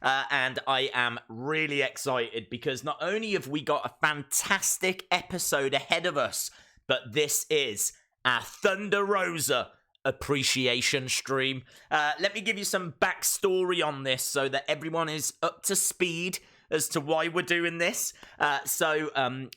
and I am really excited because not only have we got a fantastic episode ahead of us, but this is our Thunder Rosa appreciation stream. Let me give you some backstory on this so that everyone is up to speed as to why we're doing this. So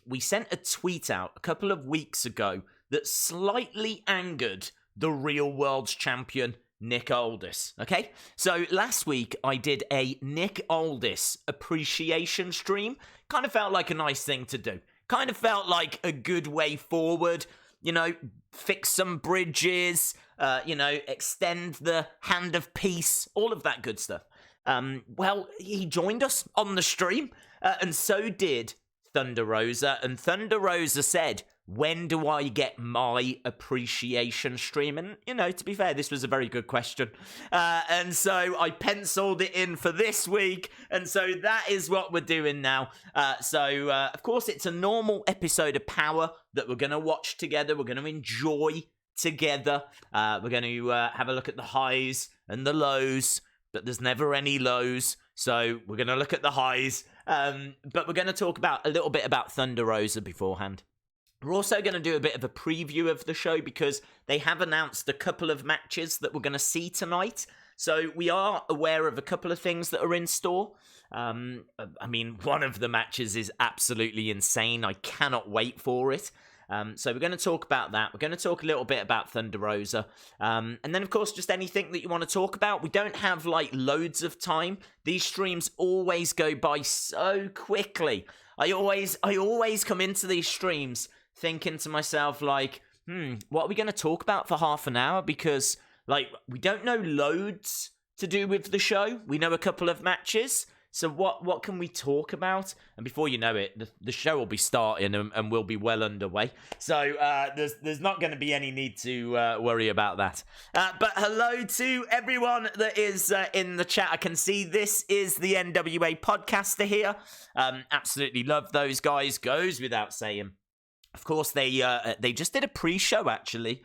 we sent a tweet out a couple of weeks ago that slightly angered the real world's champion, Nick Aldis. Okay? So last week I did a Nick Aldis appreciation stream. Kind of felt like a nice thing to do. Kind of felt like a good way forward. You know, fix some bridges, extend the hand of peace, all of that good stuff. Well, he joined us on the stream, and so did Thunder Rosa. And Thunder Rosa said, when do I get my appreciation stream? And, to be fair, this was a very good question. And so I penciled it in for this week. And so that is what we're doing now. Of course, it's a normal episode of Power that we're going to watch together. We're going to enjoy together. We're going to have a look at the highs and the lows. But there's never any lows. So we're going to look at the highs. But we're going to talk a little bit about Thunder Rosa beforehand. We're also going to do a bit of a preview of the show because they have announced a couple of matches that we're going to see tonight. So we are aware of a couple of things that are in store. One of the matches is absolutely insane. I cannot wait for it. So we're going to talk about that. We're going to talk a little bit about Thunder Rosa. And then, of course, just anything that you want to talk about. We don't have, loads of time. These streams always go by so quickly. I always come into these streams thinking to myself, what are we going to talk about for half an hour? Because, we don't know loads to do with the show. We know a couple of matches. So what can we talk about? And before you know it, the show will be starting and we'll be well underway. So there's not going to be any need to worry about that. But hello to everyone that is in the chat. I can see this is the NWA podcaster here. Absolutely love those guys. Goes without saying. Of course, they just did a pre-show, actually,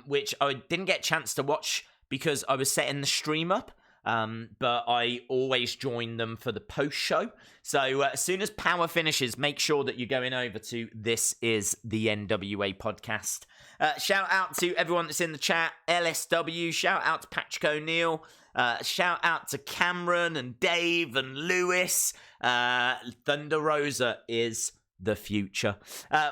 which I didn't get a chance to watch because I was setting the stream up. But I always join them for the post-show. So as soon as Power finishes, make sure that you're going over to This Is the NWA Podcast. Shout out to everyone that's in the chat. LSW, shout out to Patrick O'Neill. Shout out to Cameron and Dave and Lewis. Thunder Rosa is the future.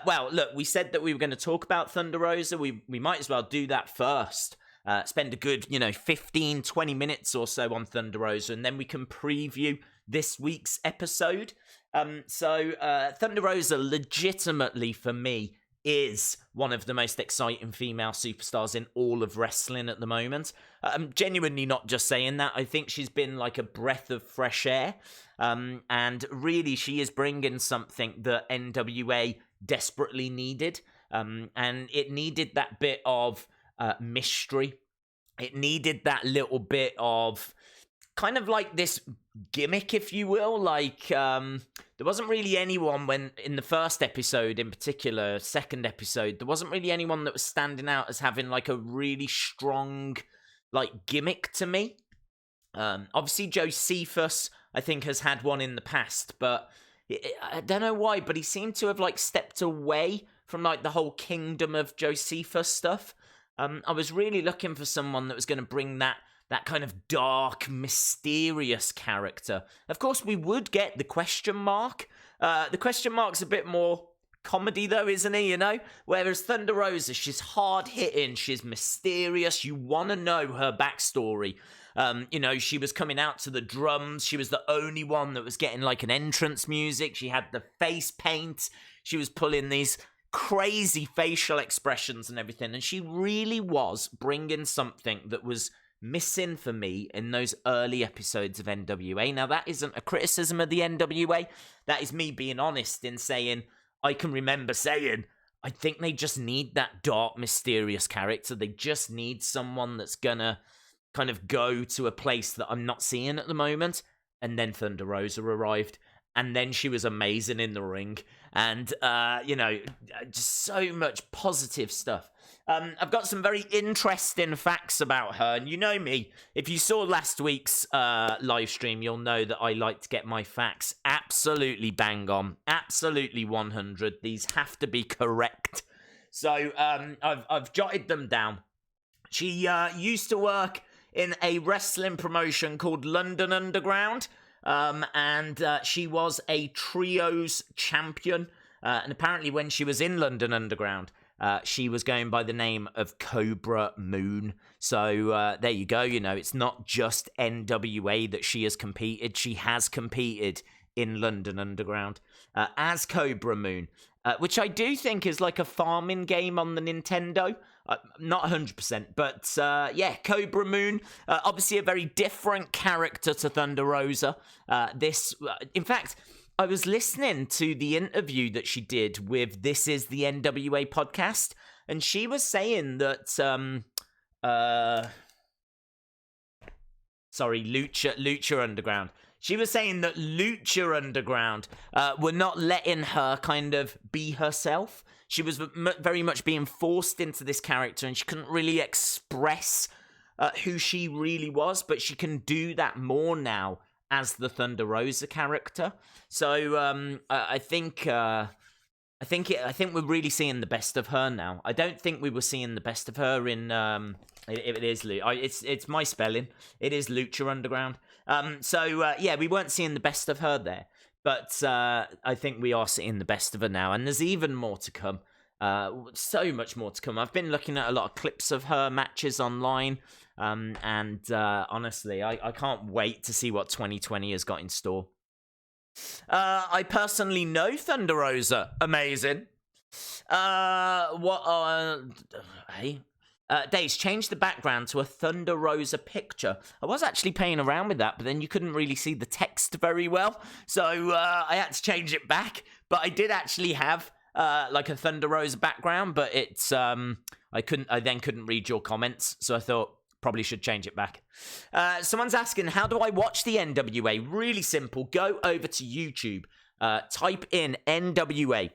Well, look, we said that we were going to talk about Thunder Rosa. We might as well do that first. Spend a good, 15, 20 minutes or so on Thunder Rosa, and then we can preview this week's episode. Thunder Rosa legitimately, for me, is one of the most exciting female superstars in all of wrestling at the moment. I'm genuinely not just saying that. I think she's been like a breath of fresh air. And really, she is bringing something that NWA desperately needed. And it needed that bit of mystery. It needed that little bit of kind of like this gimmick, if you will. There wasn't really anyone when in the first episode in particular, second episode, there wasn't really anyone that was standing out as having like a really strong gimmick to me. Obviously Josephus, I think, has had one in the past, but I don't know why, but he seemed to have stepped away from the whole Kingdom of Josephus stuff. I was really looking for someone that was going to bring that kind of dark, mysterious character. Of course, we would get the question mark. The question mark's a bit more comedy, though, isn't he? Whereas Thunder Rosa, she's hard-hitting, she's mysterious. You want to know her backstory. She was coming out to the drums. She was the only one that was getting an entrance music. She had the face paint. She was pulling these crazy facial expressions and everything, and she really was bringing something that was missing for me in those early episodes of NWA. Now, that isn't a criticism of the NWA. That is me being honest in saying, I can remember saying, I think they just need that dark, mysterious character. They just need someone that's gonna kind of go to a place that I'm not seeing at the moment. And then Thunder Rosa arrived. and then she was amazing in the ring. And, just so much positive stuff. I've got some very interesting facts about her, and you know me. If you saw last week's live stream, you'll know that I like to get my facts absolutely bang on, absolutely 100. These have to be correct. So I've jotted them down. She used to work in a wrestling promotion called London Underground, and she was a trios champion. And apparently when she was in London Underground, she was going by the name of Cobra Moon. So there you go. It's not just NWA that she has competed. She has competed in London Underground as Cobra Moon, which I do think is like a farming game on the Nintendo. Not 100%, but yeah, Cobra Moon, obviously a very different character to Thunder Rosa. In fact, I was listening to the interview that she did with This Is the NWA podcast, and she was saying that, Lucha Underground. She was saying that Lucha Underground were not letting her kind of be herself. She was very much being forced into this character, and she couldn't really express who she really was, but she can do that more now as the Thunder Rosa character. So I think we're really seeing the best of her now. I don't think we were seeing the best of her in it's my spelling. It is Lucha Underground. Yeah, we weren't seeing the best of her there. But I think we are seeing the best of her now, and there's even more to come. So much more to come. I've been looking at a lot of clips of her matches online, and honestly, I can't wait to see what 2020 has got in store. I personally know Thunder Rosa. Amazing. Hey? Days, change the background to a Thunder Rosa picture. I was actually playing around with that, but then you couldn't really see the text very well, so I had to change it back. But I did actually have like a Thunder Rosa background, but it's I then couldn't read your comments, so I thought probably should change it back. Someone's asking, how do I watch the NWA? Really simple. Go over to YouTube, type in NWA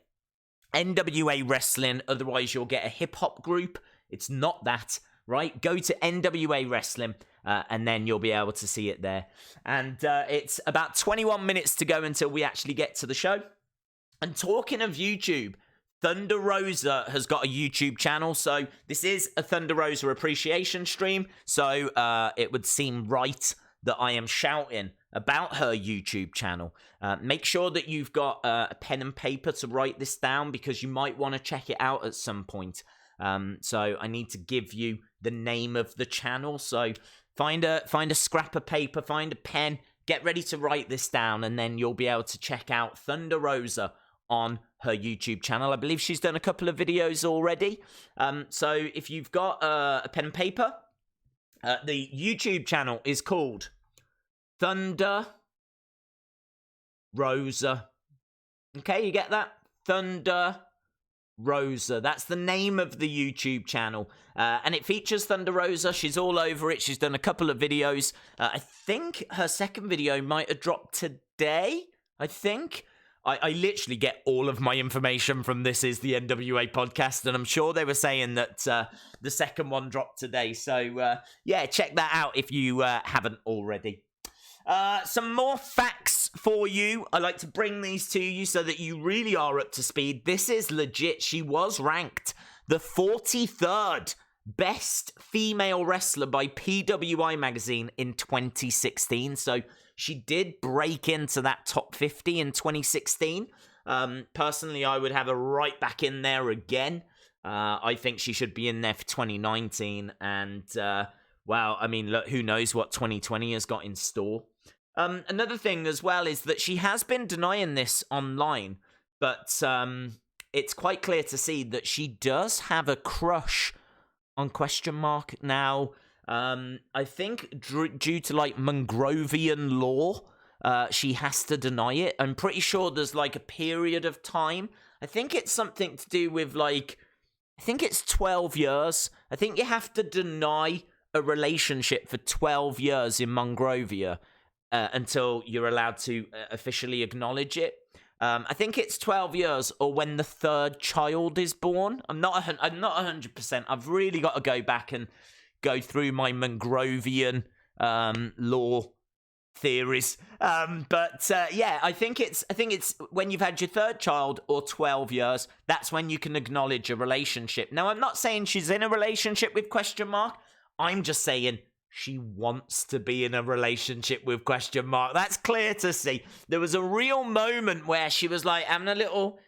Wrestling, otherwise you'll get a hip-hop group. It's not that, right? Go to NWA Wrestling, and then you'll be able to see it there. And it's about 21 minutes to go until we actually get to the show. And talking of YouTube, Thunder Rosa has got a YouTube channel. So this is a Thunder Rosa appreciation stream. So it would seem right that I am shouting about her YouTube channel. Make sure that you've got a pen and paper to write this down, because you might want to check it out at some point. So I need to give you the name of the channel. So find a scrap of paper, find a pen, get ready to write this down, and then you'll be able to check out Thunder Rosa on her YouTube channel. I believe she's done a couple of videos already. So if you've got a pen and paper, the YouTube channel is called Thunder Rosa. Okay, you get that? Thunder Rosa. That's the name of the YouTube channel. And it features Thunder Rosa. She's all over it. She's done a couple of videos. I think her second video might have dropped today. I think. I literally get all of my information from This Is the NWA podcast, and I'm sure they were saying that the second one dropped today. So, yeah, check that out if you haven't already. Some more facts for you. I like to bring these to you so that you really are up to speed. This is legit. She was ranked the 43rd best female wrestler by PWI magazine in 2016. So she did break into that top 50 in 2016. Personally, I would have her right back in there again. I think she should be in there for 2019. And, well, I mean, look, who knows what 2020 has got in store. Another thing as well is that she has been denying this online, but it's quite clear to see that she does have a crush on question mark. Now, I think due to like Mongrovian law, she has to deny it. I'm pretty sure there's like a period of time. I think it's something to do with like, I think it's 12 years. I think you have to deny a relationship for 12 years in Monrovia. until you're allowed to officially acknowledge it. I think it's 12 years or when the third child is born. I'm not 100%. I've really got to go back and go through my Mongrovian law theories. Yeah, I think it's when you've had your third child or 12 years, that's when you can acknowledge a relationship. Now, I'm not saying she's in a relationship with ? I'm just saying she wants to be in a relationship with ? That's clear to see. There was a real moment where she was like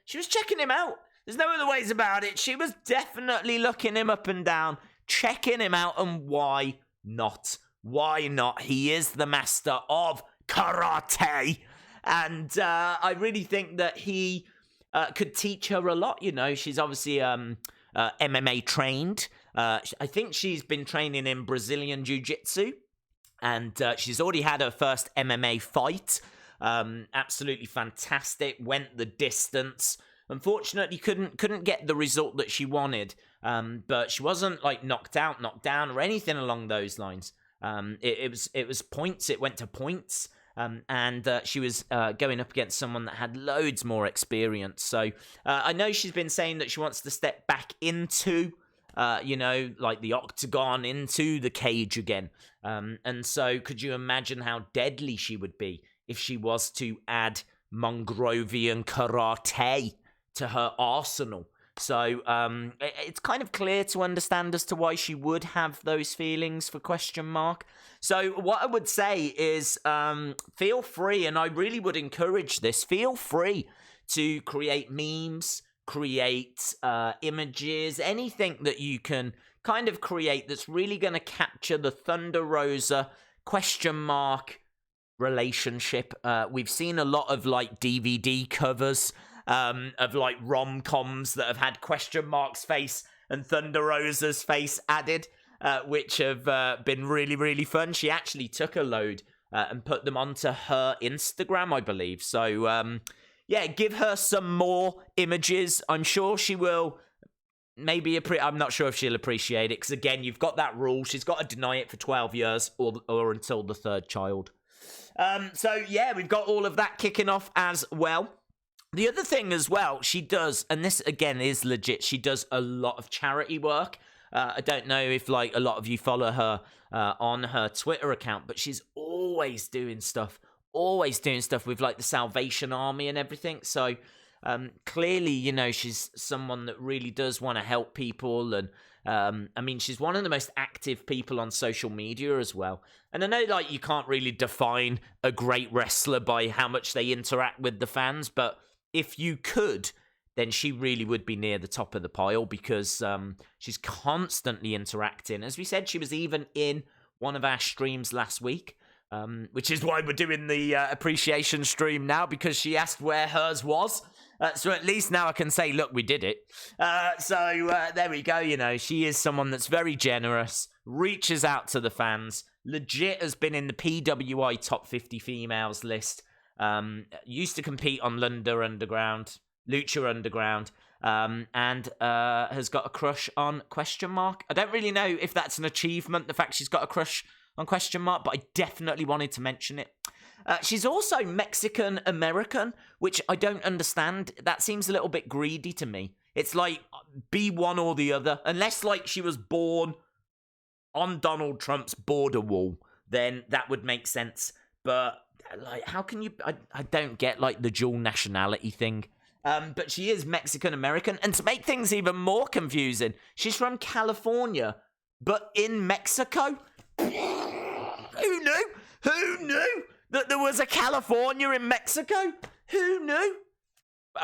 she was checking him out. There's no other ways about it. She was definitely looking him up and down, checking him out, and why not? Why not? He is the master of karate. And I really think that he could teach her a lot. You know, she's obviously MMA trained. I think she's been training in Brazilian Jiu-Jitsu. And she's already had her first MMA fight. Absolutely fantastic. Went the distance. Unfortunately, couldn't get the result that she wanted. But she wasn't like knocked down, or anything along those lines. It was points. It went to points. And she was going up against someone that had loads more experience. So I know she's been saying that she wants to step back into, like the octagon, into the cage again. And so could you imagine how deadly she would be if she was to add Mongrovian karate to her arsenal? So it's kind of clear to understand as to why she would have those feelings for ? So what I would say is feel free, and I really would encourage this, feel free to create memes, create images, anything that you can kind of create that's really going to capture the Thunder Rosa ? relationship. We've seen a lot of like DVD covers of like rom-coms that have had ? face and Thunder Rosa's face added, which have been really, really fun. She actually took a load and put them onto her Instagram, I believe. So, yeah, give her some more images. I'm sure she will. Maybe I'm not sure if she'll appreciate it, because again, you've got that rule. She's got to deny it for 12 years or until the third child. So, yeah, we've got all of that kicking off as well. The other thing as well, she does, and this again is legit, she does a lot of charity work. I don't know if like a lot of you follow her on her Twitter account, but she's always doing stuff with like the Salvation Army and everything. So clearly, you know, she's someone that really does want to help people. And I mean, she's one of the most active people on social media as well. And I know like you can't really define a great wrestler by how much they interact with the fans, but if you could, then she really would be near the top of the pile, because she's constantly interacting. As we said, she was even in one of our streams last week, which is why we're doing the appreciation stream now, because she asked where hers was. So at least now I can say, look, we did it. So there we go. You know, she is someone that's very generous, reaches out to the fans, legit has been in the PWI top 50 females list. Used to compete on Lucha Underground, and has got a crush on ? I don't really know if that's an achievement, the fact she's got a crush on ? But I definitely wanted to mention it. She's also Mexican-American, which I don't understand. That seems a little bit greedy to me. It's like, be one or the other. Unless, like, she was born on Donald Trump's border wall, then that would make sense. But like, how can you? I don't get like the dual nationality thing. But she is Mexican American, and to make things even more confusing, she's from California, but in Mexico. Who knew? Who knew that there was a California in Mexico? Who knew?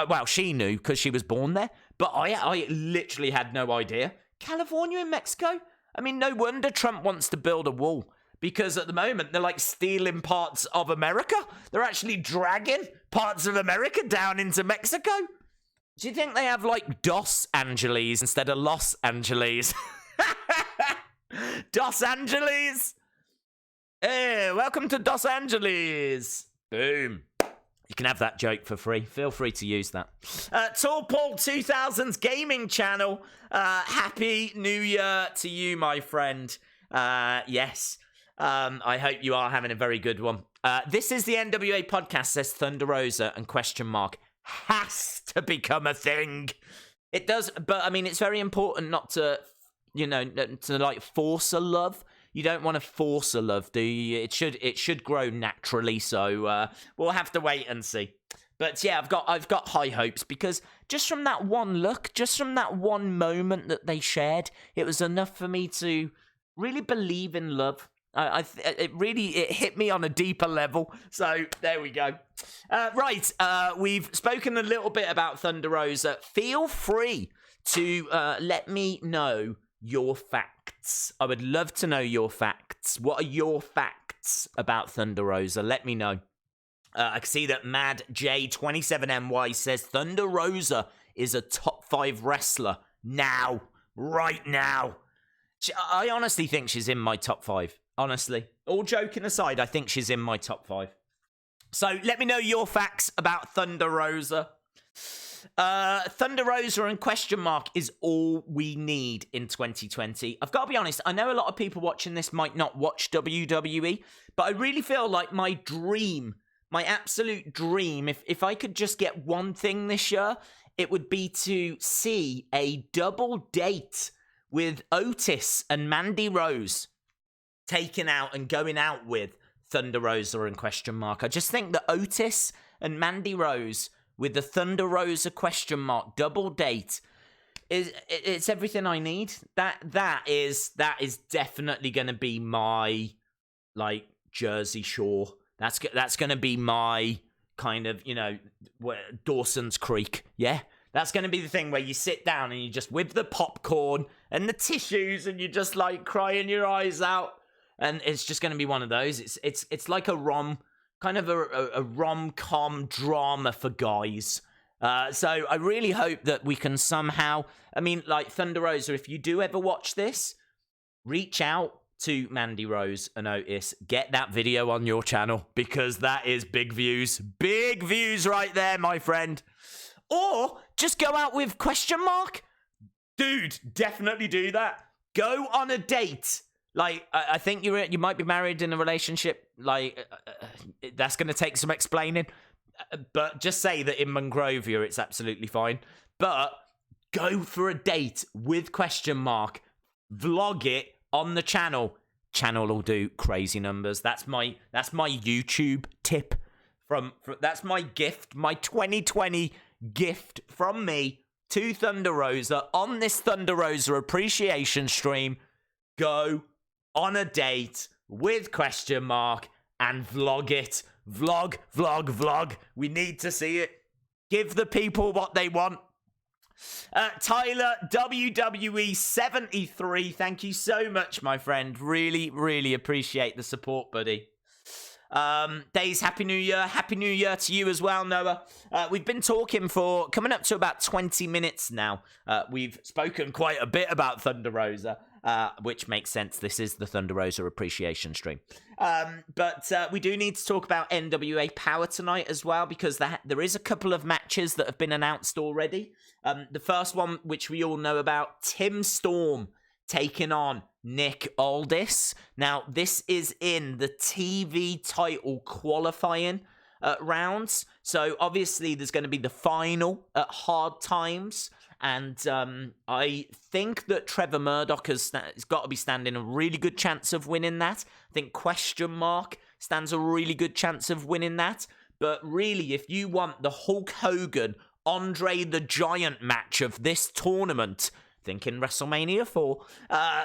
Well, she knew because she was born there, but I literally had no idea. California in Mexico? I mean, no wonder Trump wants to build a wall. Because at the moment, they're like stealing parts of America. They're actually dragging parts of America down into Mexico. Do you think they have like Dos Angeles instead of Los Angeles? Dos Angeles! Hey, welcome to Dos Angeles! Boom. You can have that joke for free. Feel free to use that. Tall Paul 2000's gaming channel. Happy New Year to you, my friend. Yes. I hope you are having a very good one. This is the NWA podcast, says Thunder Rosa, and question mark has to become a thing. It does, but I mean, it's very important not to, to like force a love. You don't want to force a love, do you? It should grow naturally. So we'll have to wait and see. But yeah, I've got high hopes because just from that one look, just from that one moment that they shared, it was enough for me to really believe in love. It hit me on a deeper level. So there we go. Right, we've spoken a little bit about Thunder Rosa. Feel free to let me know your facts. I would love to know your facts. What are your facts about Thunder Rosa? Let me know. I can see that Mad J27MY says Thunder Rosa is a top 5 wrestler now, right now. I honestly think she's in my top 5. Honestly, all joking aside, I think she's in my top 5. So let me know your facts about Thunder Rosa. Thunder Rosa and question mark is all we need in 2020. I've got to be honest, I know a lot of people watching this might not watch WWE, but I really feel like my dream, my absolute dream, if I could just get one thing this year, it would be to see a double date with Otis and Mandy Rose taken out and going out with Thunder Rosa and question mark. I just think that Otis and Mandy Rose with the Thunder Rosa question mark double date it's everything I need. That is definitely going to be my like Jersey Shore. That's going to be my kind of, Dawson's Creek. Yeah. That's going to be the thing where you sit down and you just with the popcorn and the tissues and you're just like crying your eyes out. And it's just going to be one of those. It's like a rom-com drama for guys. So I really hope that we can somehow, like Thunder Rosa, if you do ever watch this, reach out to Mandy Rose and Otis. Get that video on your channel because that is big views. Big views right there, my friend. Or just go out with question mark. Dude, definitely do that. Go on a date. Like, I think you might be married in a relationship. Like, that's going to take some explaining. But just say that in Monrovia, it's absolutely fine. But go for a date with question mark. Vlog it on the channel. Channel will do crazy numbers. That's my YouTube tip. That's my gift. My 2020 gift from me to Thunder Rosa on this Thunder Rosa appreciation stream. Go on a date with question mark and vlog it. Vlog. We need to see it. Give the people what they want. Tyler, WWE 73. Thank you so much, my friend. Really, really appreciate the support, buddy. Days, Happy New Year. Happy New Year to you as well, Noah. We've been talking for coming up to about 20 minutes now. We've spoken quite a bit about Thunder Rosa. Which makes sense. This is the Thunder Rosa appreciation stream. But we do need to talk about NWA Power tonight as well, because there is a couple of matches that have been announced already. The first one, which we all know about, Tim Storm taking on Nick Aldis. Now, this is in the TV title qualifying rounds. So, obviously, there's going to be the final at Hard Times. And I think that Trevor Murdoch has got to be standing a really good chance of winning that. I think question mark stands a really good chance of winning that. But really, if you want the Hulk Hogan, Andre the Giant match of this tournament, thinking WrestleMania 4,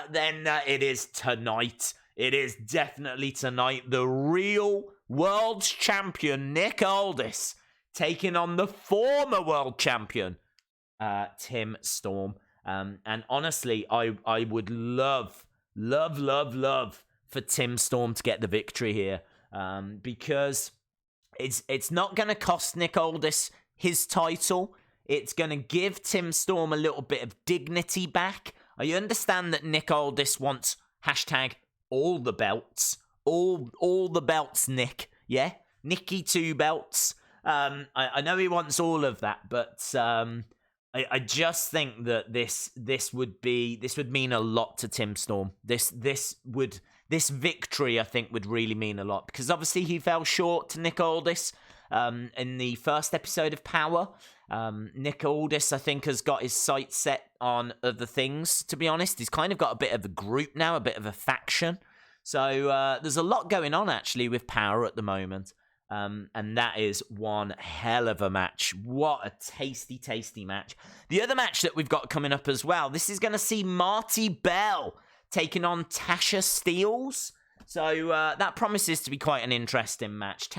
then it is tonight. It is definitely tonight. The real world champion, Nick Aldis, taking on the former world champion, Tim Storm. And honestly, I would love for Tim Storm to get the victory here, because it's not going to cost Nick Aldis his title. It's going to give Tim Storm a little bit of dignity back. I understand that Nick Aldis wants hashtag all the belts, all the belts, Nick. Yeah, Nicky 2 belts. I know he wants all of that, but I just think that this would mean a lot to Tim Storm. This this victory, I think, would really mean a lot. Because obviously he fell short to Nick Aldis in the first episode of Power. Nick Aldis, I think, has got his sights set on other things, to be honest. He's kind of got a bit of a group now, a bit of a faction. So there's a lot going on, actually, with Power at the moment. And that is one hell of a match. What a tasty, tasty match. The other match that we've got coming up as well, this is going to see Marti Belle taking on Tasha Steelz. So that promises to be quite an interesting match.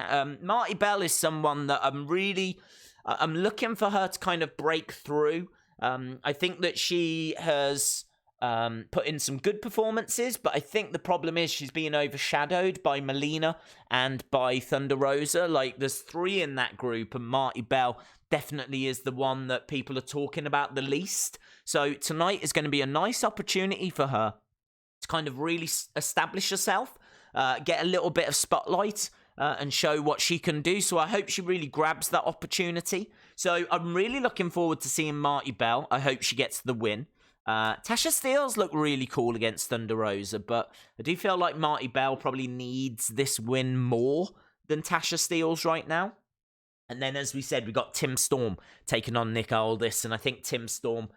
Marti Belle is someone that I'm looking for her to kind of break through. I think that she has put in some good performances, but I think the problem is she's being overshadowed by Melina and by Thunder Rosa. Like, there's 3 in that group, and Marti Belle definitely is the one that people are talking about the least. So tonight is going to be a nice opportunity for her to kind of really establish herself, get a little bit of spotlight, and show what she can do. So I hope she really grabs that opportunity. So I'm really looking forward to seeing Marti Belle. I hope she gets the win. Tasha Steelz looked really cool against Thunder Rosa, but I do feel like Marti Belle probably needs this win more than Tasha Steelz right now. And then, as we said, we got Tim Storm taking on Nick Aldis, and I think Tim Storm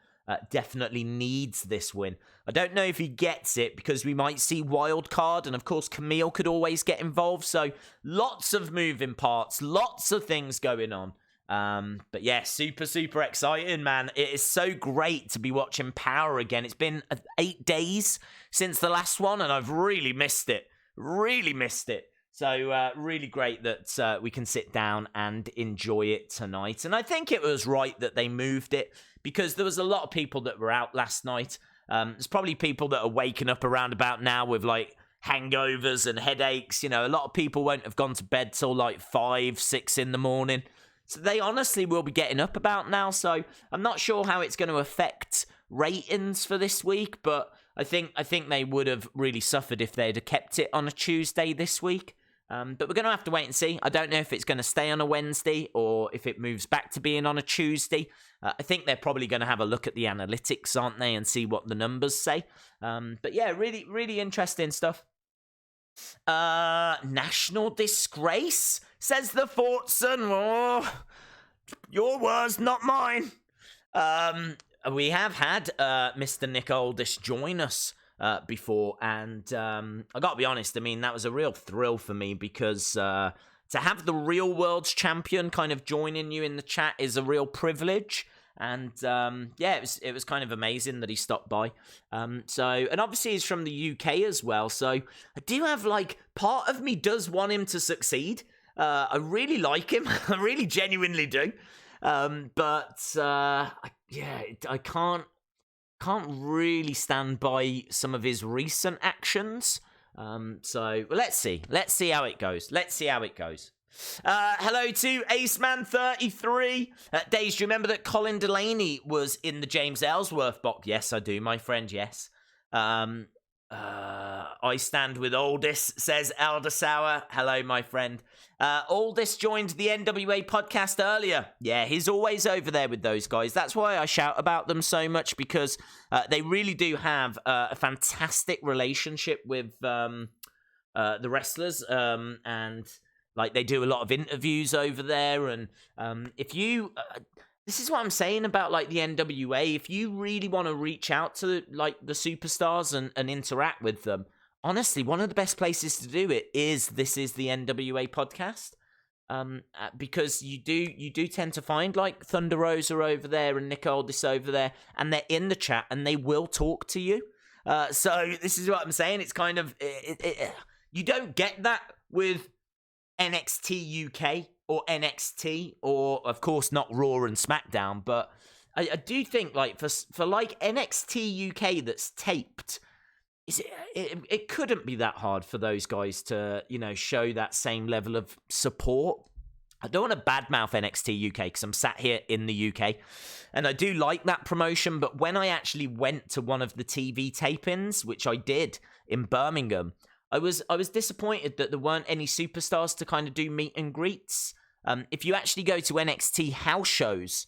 definitely needs this win. I don't know if he gets it, because we might see Wildcard, and of course Camille could always get involved, so lots of moving parts, lots of things going on. But yeah, super, super exciting, man. It is so great to be watching Power again. It's been 8 days since the last one, and I've really missed it. Really missed it. So really great that we can sit down and enjoy it tonight. And I think it was right that they moved it, because there was a lot of people that were out last night. There's probably people that are waking up around about now with like hangovers and headaches. You know, a lot of people won't have gone to bed till like 5, 6 in the morning. So they honestly will be getting up about now. So I'm not sure how it's going to affect ratings for this week, but I think they would have really suffered if they'd have kept it on a Tuesday this week. But we're going to have to wait and see. I don't know if it's going to stay on a Wednesday or if it moves back to being on a Tuesday. I think they're probably going to have a look at the analytics, aren't they, and see what the numbers say. But yeah, really, really interesting stuff. National disgrace, says the Fortson. Oh, your words, not mine. We have had Mr. Nick Aldis join us before, and I gotta be honest, I mean, that was a real thrill for me, because to have the real world's champion kind of joining you in the chat is a real privilege. And yeah, it was kind of amazing that he stopped by. So, and obviously he's from the UK as well, so I do have, like, part of me does want him to succeed. I really like him. I really genuinely do. But yeah, I can't really stand by some of his recent actions. So let's see how it goes. Hello to Aceman33. Days, do you remember that Colin Delaney was in the James Ellsworth box? Yes, I do, my friend, yes. I stand with Aldis, says Aldisauer. Hello, my friend. Aldis joined the NWA podcast earlier. Yeah, he's always over there with those guys. That's why I shout about them so much, because they really do have a fantastic relationship with the wrestlers, and like, they do a lot of interviews over there. And if you this is what I'm saying about, like, the NWA. If you really want to reach out to, like, the superstars and interact with them, honestly, one of the best places to do it is This Is the NWA podcast. Because you do tend to find, like, Thunder Rosa over there and Nick Aldis over there, and they're in the chat and they will talk to you. So this is what I'm saying. It's kind of you don't get that with NXT UK or NXT, or of course not Raw and SmackDown, but I do think, like, for like NXT UK that's taped, it couldn't be that hard for those guys to, you know, show that same level of support. I don't want to badmouth NXT UK because I'm sat here in the UK and I do like that promotion, but when I actually went to one of the TV tapings, which I did in Birmingham, I was disappointed that there weren't any superstars to kind of do meet and greets. If you actually go to NXT house shows,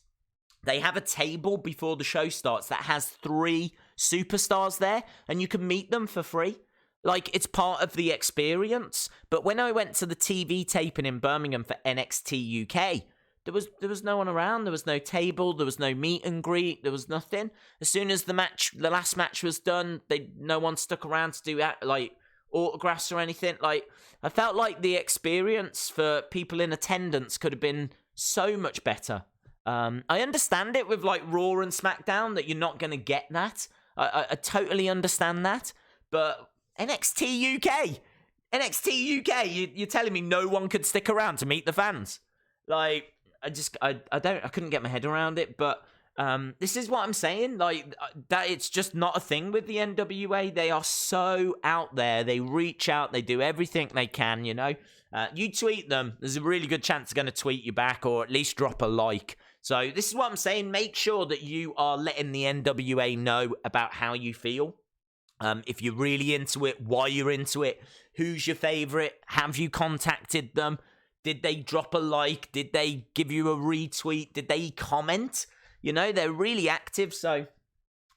they have a table before the show starts that has 3 superstars there, and you can meet them for free. Like, it's part of the experience. But when I went to the TV taping in Birmingham for NXT UK, there was no one around. There was no table. There was no meet and greet. There was nothing. As soon as the last match was done, no one stuck around to do like autographs or anything. Like, I felt like the experience for people in attendance could have been so much better. I understand it with like Raw and SmackDown that you're not going to get that. I totally understand that. But NXT UK, you're telling me no one could stick around to meet the fans? Like, I couldn't get my head around it. But this is what I'm saying. Like, that it's just not a thing with the NWA. They are so out there. They reach out. They do everything they can, you know. You tweet them, there's a really good chance they're going to tweet you back or at least drop a like. So this is what I'm saying. Make sure that you are letting the NWA know about how you feel. If you're really into it, why you're into it, who's your favorite, have you contacted them, did they drop a like, did they give you a retweet, did they comment? You know, they're really active, so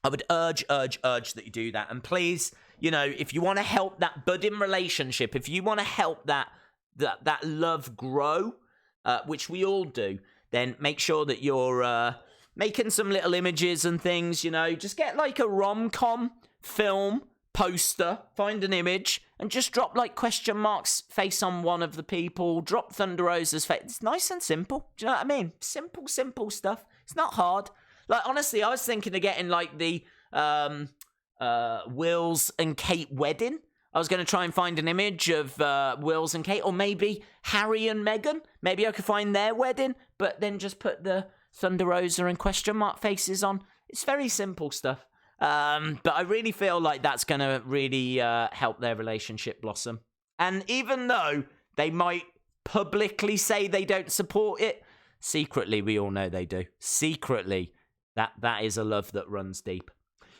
I would urge that you do that. And please, you know, if you want to help that budding relationship, if you want to help that love grow, which we all do, then make sure that you're making some little images and things, you know. Just get like a rom-com film poster, find an image, and just drop like question marks face on one of the people, drop Thunder Rosa's face. It's nice and simple. Do you know what I mean? Simple stuff. It's not hard. Like, honestly, I was thinking of getting like the Wills and Kate wedding. I was going to try and find an image of Wills and Kate, or maybe Harry and Meghan. Maybe I could find their wedding, but then just put the Thunder Rosa and question mark faces on. It's very simple stuff. But I really feel like that's going to really help their relationship blossom. And even though they might publicly say they don't support it, secretly we all know they do. Secretly, that is a love that runs deep.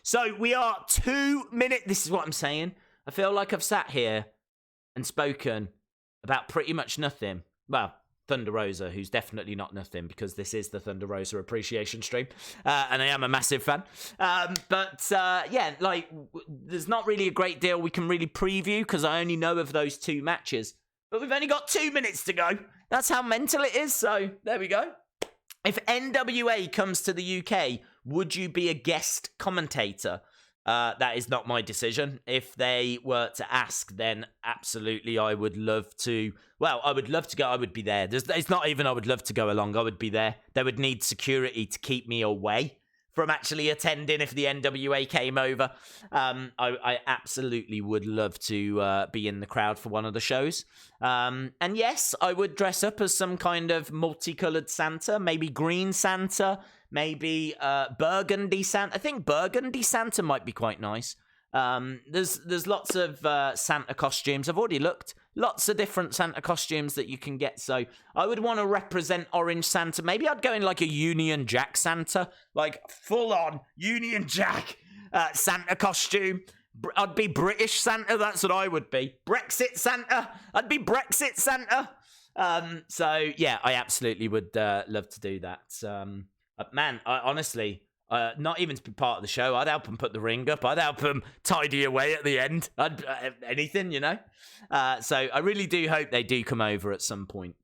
So we are 2 minutes. This is what I'm saying. I feel like I've sat here and spoken about pretty much nothing. Well, Thunder Rosa, who's definitely not nothing, because this is the Thunder Rosa appreciation stream, and I am a massive fan. Yeah, like, there's not really a great deal we can really preview, because I only know of those 2 matches. But we've only got 2 minutes to go. That's how mental it is, so there we go. If NWA comes to the UK, would you be a guest commentator? That is not my decision. If they were to ask, then absolutely I would love to. Well, I would love to go. I would be there. It's not even I would love to go along. I would be there. They would need security to keep me away from actually attending if the NWA came over. I absolutely would love to be in the crowd for one of the shows. And yes, I would dress up as some kind of multicolored Santa, maybe green Santa, maybe burgundy Santa. I think burgundy Santa might be quite nice. There's lots of Santa costumes. I've already looked. Lots of different Santa costumes that you can get. So I would want to represent Orange Santa. Maybe I'd go in like a Union Jack Santa. Like full on Union Jack Santa costume. I'd be British Santa. That's what I would be. Brexit Santa. I'd be Brexit Santa. So yeah, I absolutely would love to do that. Man, honestly, not even to be part of the show, I'd help them put the ring up. I'd help them tidy away at the end. Anything, you know? So I really do hope they do come over at some point.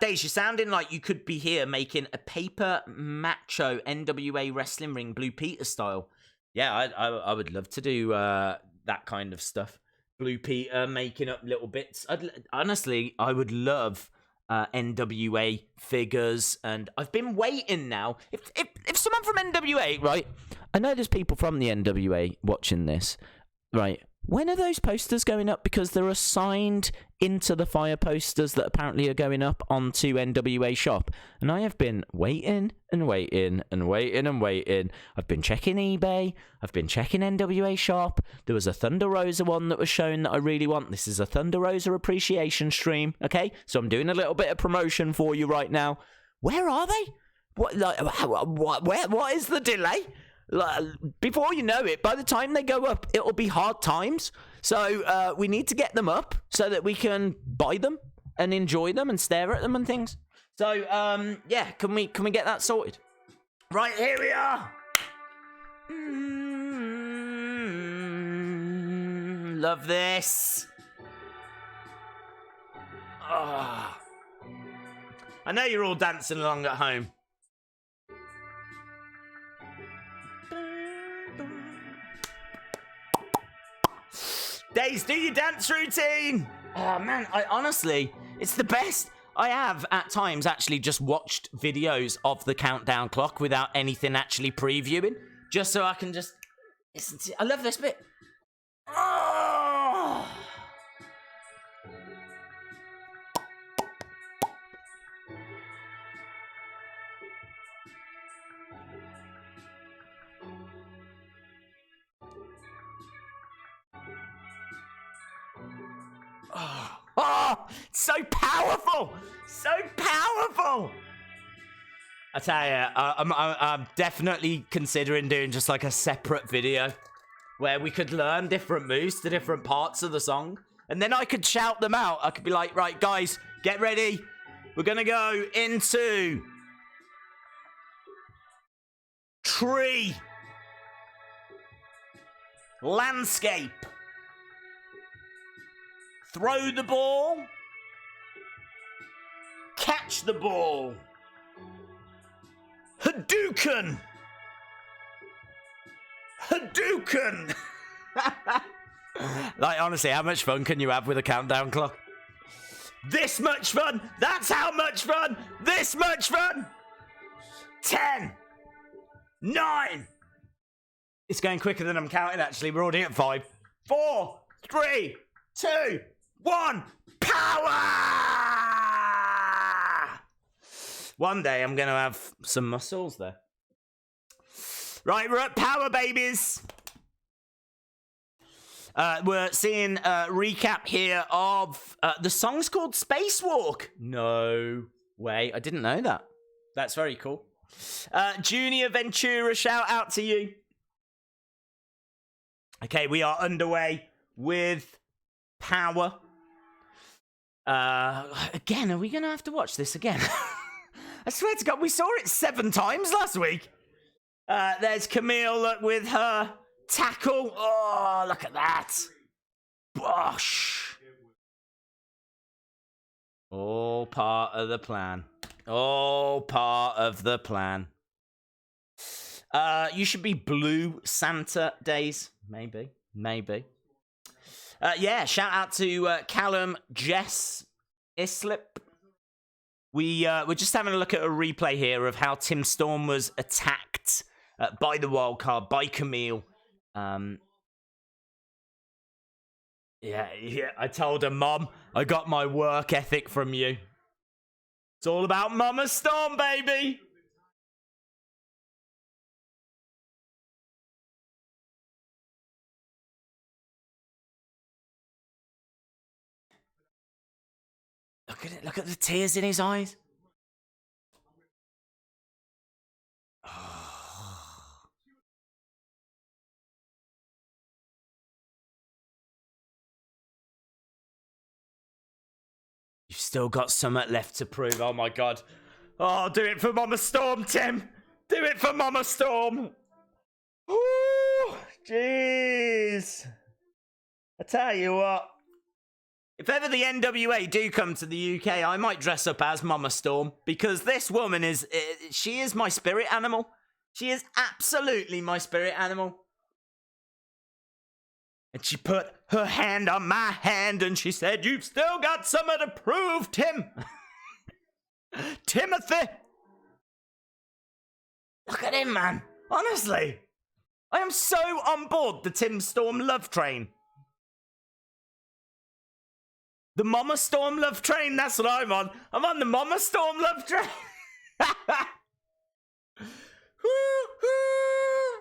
Daze, you're sounding like you could be here making a paper macho NWA wrestling ring, Blue Peter style. Yeah, I would love to do that kind of stuff. Blue Peter making up little bits. Honestly, I would love NWA figures, and I've been waiting now. If someone from NWA, right? I know there's people from the NWA watching this, right? When are those posters going up? Because there are signed Into the Fire posters that apparently are going up onto NWA Shop. And I have been waiting and waiting and waiting and waiting. I've been checking eBay. I've been checking NWA Shop. There was a Thunder Rosa one that was shown that I really want. This is a Thunder Rosa appreciation stream, okay? So I'm doing a little bit of promotion for you right now. Where are they? What is the delay? Before you know it, by the time they go up, it'll be hard times. So we need to get them up so that we can buy them and enjoy them and stare at them and things. So yeah, can we get that sorted? Right, here we are. love this. Oh. I know you're all dancing along at home. Days, do your dance routine. Oh man, I honestly, it's the best. I have at times actually just watched videos of the countdown clock without anything actually previewing, just so I can just listen to it. I love this bit. Oh. Oh, so powerful! So powerful! I tell you, I'm definitely considering doing just like a separate video where we could learn different moves to different parts of the song, and then I could shout them out. I could be like, right, guys, get ready. We're gonna go into tree, landscape, throw the ball, catch the ball, Hadouken! Hadouken! Like, honestly, how much fun can you have with a countdown clock? This much fun! That's how much fun! This much fun! 10! 9! It's going quicker than I'm counting, actually. We're already at 5. 4, 3, 2, 1, power! One day I'm going to have some muscles there. Right, we're at power, babies. We're seeing a recap here of the song's called Spacewalk. No way. I didn't know that. That's very cool. Junior Ventura, shout out to you. Okay, we are underway with Power. Again, are we going to have to watch this again? I swear to God, we saw it 7 times last week. There's Camille, look, with her tackle. Oh, look at that. Bosh. All part of the plan. All part of the plan. You should be blue Santa days. Maybe. Maybe. Yeah, shout out to Callum, Jess, Islip. We're just having a look at a replay here of how Tim Storm was attacked by the Wildcard, by Camille. Yeah, I told her, Mom, I got my work ethic from you. It's all about Mama Storm, baby. Look at it. Look at the tears in his eyes. You've still got something left to prove. Oh, my God. Oh, do it for Mama Storm, Tim. Do it for Mama Storm. Ooh, jeez. I tell you what. If ever the NWA do come to the UK, I might dress up as Mama Storm, because this woman is, she is my spirit animal. She is absolutely my spirit animal. And she put her hand on my hand and she said, you've still got something to prove, Tim. Timothy. Look at him, man. Honestly. I am so on board the Tim Storm love train. The Mama Storm love train, that's what I'm on. I'm on the Mama Storm love train.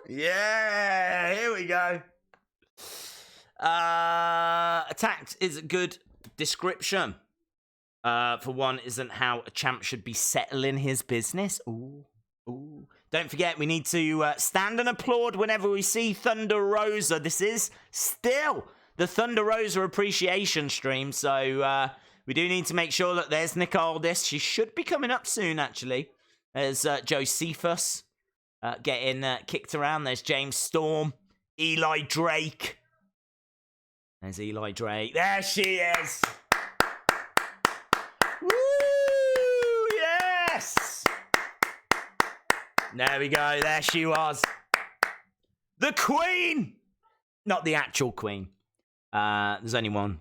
Yeah, here we go. Attacked is a good description. For one, isn't how a champ should be settling his business. Ooh, ooh. Don't forget, we need to stand and applaud whenever we see Thunder Rosa. This is still the Thunder Rosa appreciation stream, so we do need to make sure that there's Nick Aldis. She should be coming up soon, actually. There's Josephus getting kicked around. There's James Storm, Eli Drake. There's Eli Drake. There she is. Woo! Yes! There we go. There she was. The Queen! Not the actual Queen. There's only one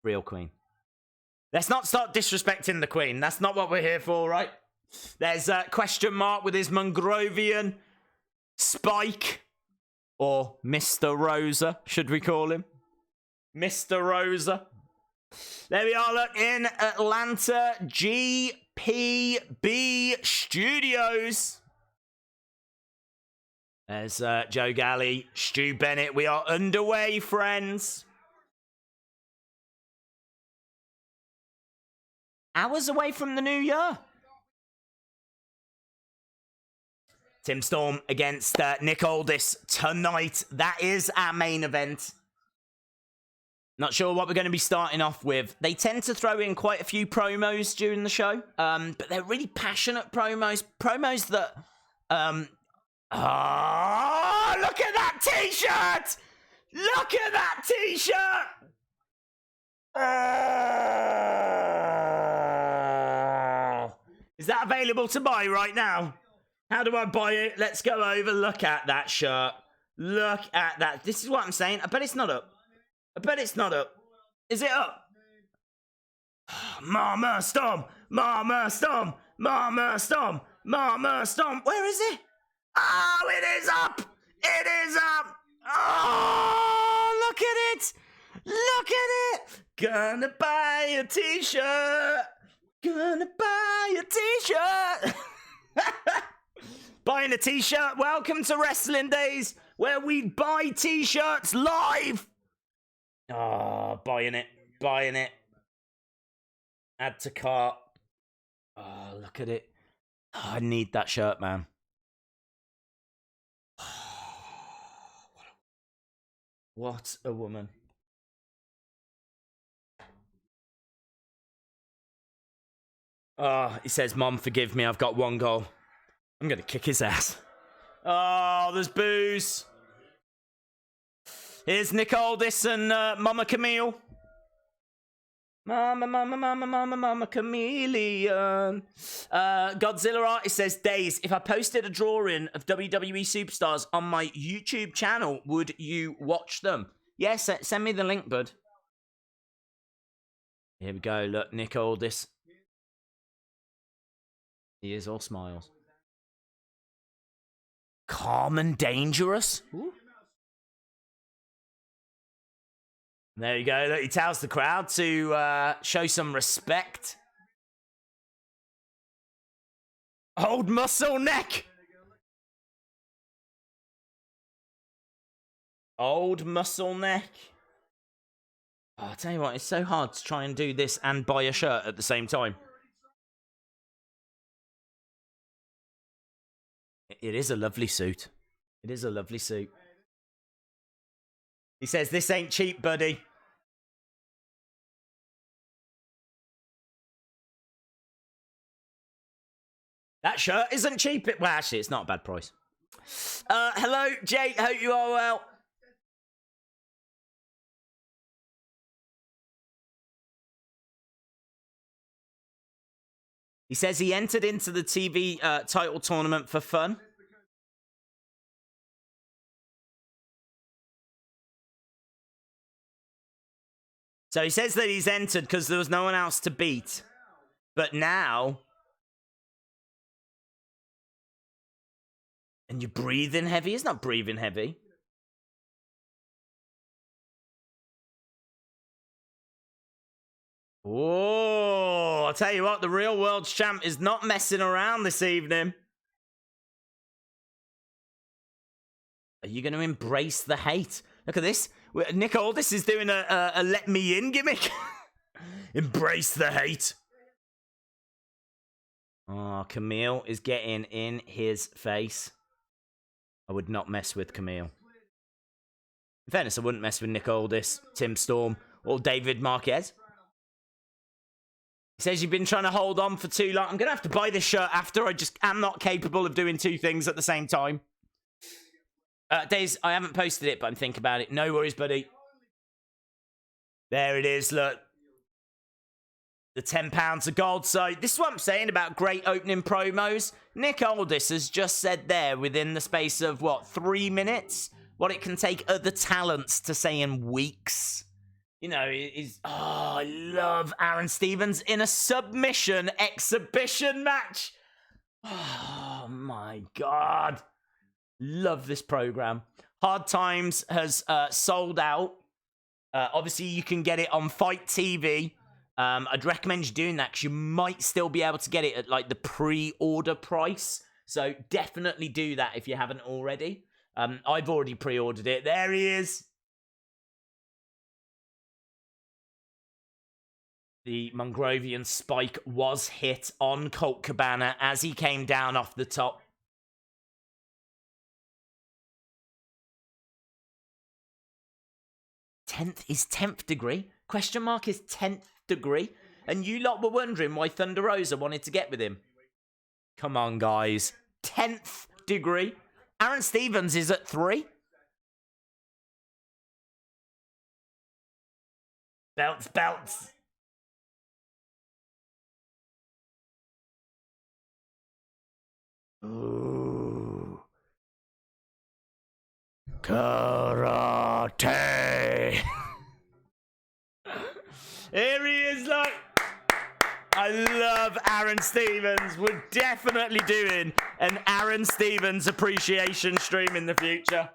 real Queen. Let's not start disrespecting the Queen. That's not what we're here for, right? There's a question mark with his Mongrovian Spike. Or Mr. Rosa, should we call him? Mr. Rosa. There we are, look, in Atlanta GPB Studios. There's Joe Galley, Stu Bennett. We are underway, friends. Hours away from the new year. Tim Storm against Nick Aldis tonight. That is our main event. Not sure what we're going to be starting off with. They tend to throw in quite a few promos during the show. But they're really passionate promos. Promos that... Oh, look at that t-shirt! Look at that t-shirt! Oh. Is that available to buy right now? How do I buy it? Let's go over. Look at that shirt. Look at that. This is what I'm saying. I bet it's not up. I bet it's not up. Is it up? Mama Storm! Mama Storm! Mama Storm! Mama Storm! Where is it? Oh, it is up! It is up! Oh, look at it! Look at it! Gonna buy a t-shirt! Gonna buy a t-shirt! Buying a t-shirt? Welcome to Wrestling Days, where we buy t-shirts live! Oh, buying it. Buying it. Add to cart. Oh, look at it. Oh, I need that shirt, man. What a woman. Oh, he says, Mom, forgive me, I've got one goal. I'm going to kick his ass. Oh, there's booze. Here's Nick Aldis and Mama Camille. Mama Chameleon. Godzilla Artist says, Days, if I posted a drawing of WWE superstars on my YouTube channel, would you watch them? Yes, send me the link, bud. Here we go. Look, Nick Aldis. He is all smiles. Calm and dangerous. Ooh. There you go. Look, he tells the crowd to show some respect. Old muscle neck. Old muscle neck. Oh, I'll tell you what, it's so hard to try and do this and buy a shirt at the same time. It is a lovely suit. It is a lovely suit. He says, this ain't cheap, buddy. That shirt isn't cheap. Well, actually, it's not a bad price. Hello, Jay. Hope you are well. He says he entered into the TV title tournament for fun. So he says that he's entered because there was no one else to beat. But now... And you're breathing heavy? It's not breathing heavy. Oh, I'll tell you what, the real world champ is not messing around this evening. Are you going to embrace the hate? Look at this. Nick Aldis is doing a let me in gimmick. Embrace the hate. Oh, Camille is getting in his face. I would not mess with Camille. In fairness, I wouldn't mess with Nick Aldis, Tim Storm, or David Marquez. He says you've been trying to hold on for too long. I'm going to have to buy this shirt after. I just am not capable of doing two things at the same time. Days, I haven't posted it, but I'm thinking about it. No worries, buddy. There it is, look. The £10 of gold. So this is what I'm saying about great opening promos. Nick Aldis has just said there within the space of, what, 3 minutes? What it can take other talents to say in weeks. You know, I love Aron Stevens in a submission exhibition match. Oh, my God. Love this program. Hard Times has sold out. Obviously, you can get it on Fight TV. I'd recommend you doing that because you might still be able to get it at like the pre-order price. So definitely do that if you haven't already. I've already pre-ordered it. There he is. The Mongrovian spike was hit on Colt Cabana as he came down off the top. Is 10th degree? Question mark is 10th degree. And you lot were wondering why Thunder Rosa wanted to get with him. Come on, guys. 10th degree. Aron Stevens is at 3. Belts, belts. Ooh. Karate. Here he is, look. I love Aron Stevens. We're definitely doing an Aron Stevens appreciation stream in the future.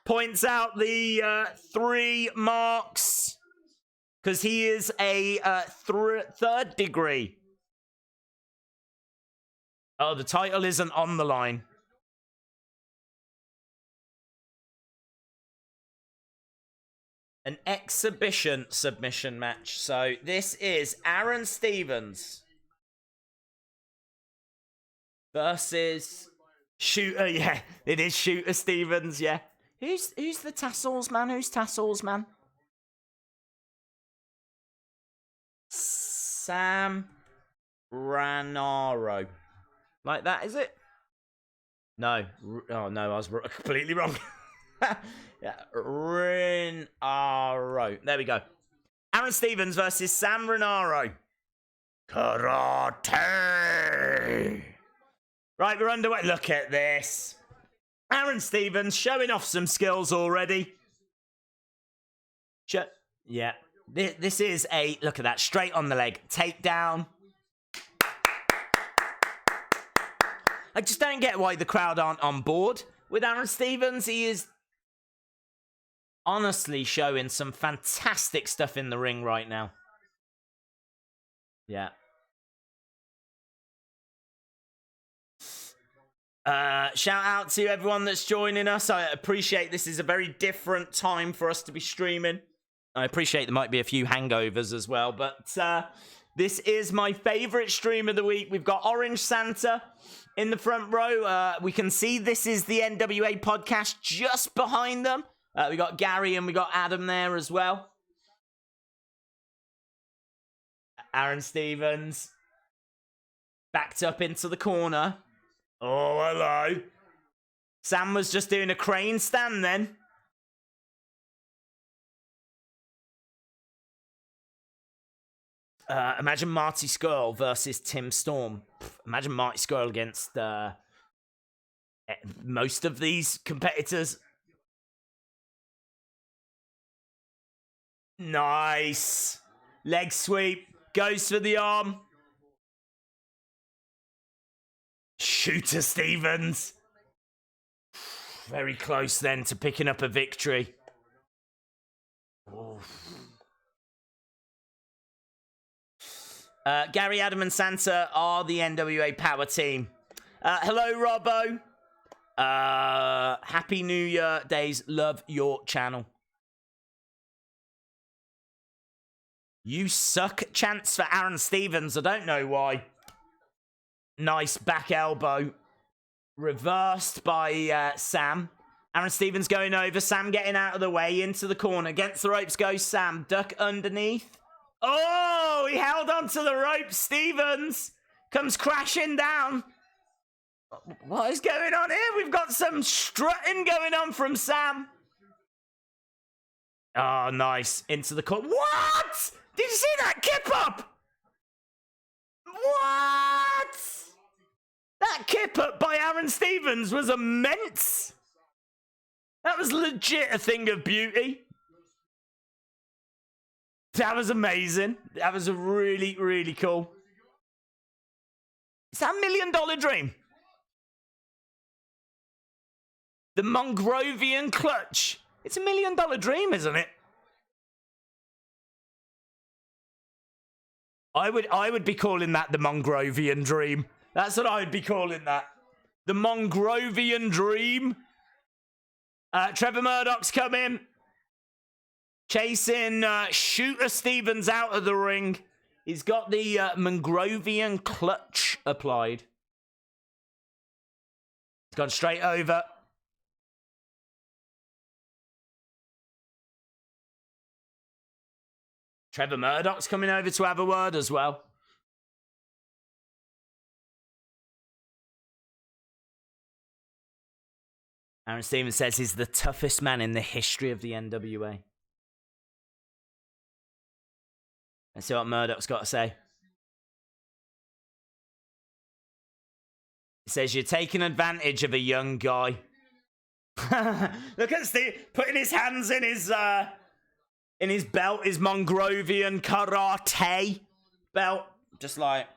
Points out the 3 marks because he is a 3rd degree. Oh, the title isn't on the line. An exhibition submission match. So this is Aron Stevens versus Shooter. Yeah, it is Shooter Stevens. Yeah. Who's the Tassels man? Who's Tassels man? Sam Ranaro. Like that, is it? No. Oh no, I was completely wrong. Yeah, Renaro. There we go. Aron Stevens versus Sam Renaro. Karate. Right, we're underway. Look at this. Aron Stevens showing off some skills already. Yeah. This is a, look at that, straight on the leg. Takedown. I just don't get why the crowd aren't on board with Aron Stevens. He is honestly showing some fantastic stuff in the ring right now. Yeah. Shout out to everyone that's joining us. I appreciate this is a very different time for us to be streaming. I appreciate there might be a few hangovers as well, but this is my favorite stream of the week. We've got Orange Santa in the front row. We can see this is the NWA podcast just behind them. We got Gary and we got Adam there as well. Aron Stevens backed up into the corner. Oh, hello. Sam was just doing a crane stand then. Imagine Marty Scurll versus Tim Storm. Imagine Marty Scurll against most of these competitors. Nice. Leg sweep. Goes for the arm. Shooter Stevens. Very close then to picking up a victory. Gary, Adam, and Santa are the NWA Power team. Hello, Robbo. Happy New Year days. Love your channel. You suck. Chance for Aron Stevens. I don't know why. Nice back elbow. Reversed by Sam. Aron Stevens going over. Sam getting out of the way. Into the corner. Against the ropes goes Sam. Duck underneath. Oh, he held onto the rope. Stevens comes crashing down. What is going on here? We've got some strutting going on from Sam. Oh, nice. Into the corner. What? Did you see that kip up? What? That kip up by Aron Stevens was immense. That was legit a thing of beauty. That was amazing. That was a really, really cool. Is that $1 million dream? The Mongrovian clutch. It's $1 million dream, isn't it? I would be calling that the Mongrovian dream. That's what I would be calling that. The Mongrovian dream. Trevor Murdoch's coming. Chasing Shooter Stevens out of the ring. He's got the Mongrovian clutch applied. He's gone straight over. Trevor Murdoch's coming over to have a word as well. Aron Stevens says he's the toughest man in the history of the NWA. Let's see what Murdoch's got to say. He says, you're taking advantage of a young guy. Look at Steve putting his hands in his belt, his Mongrovian karate belt. Just like...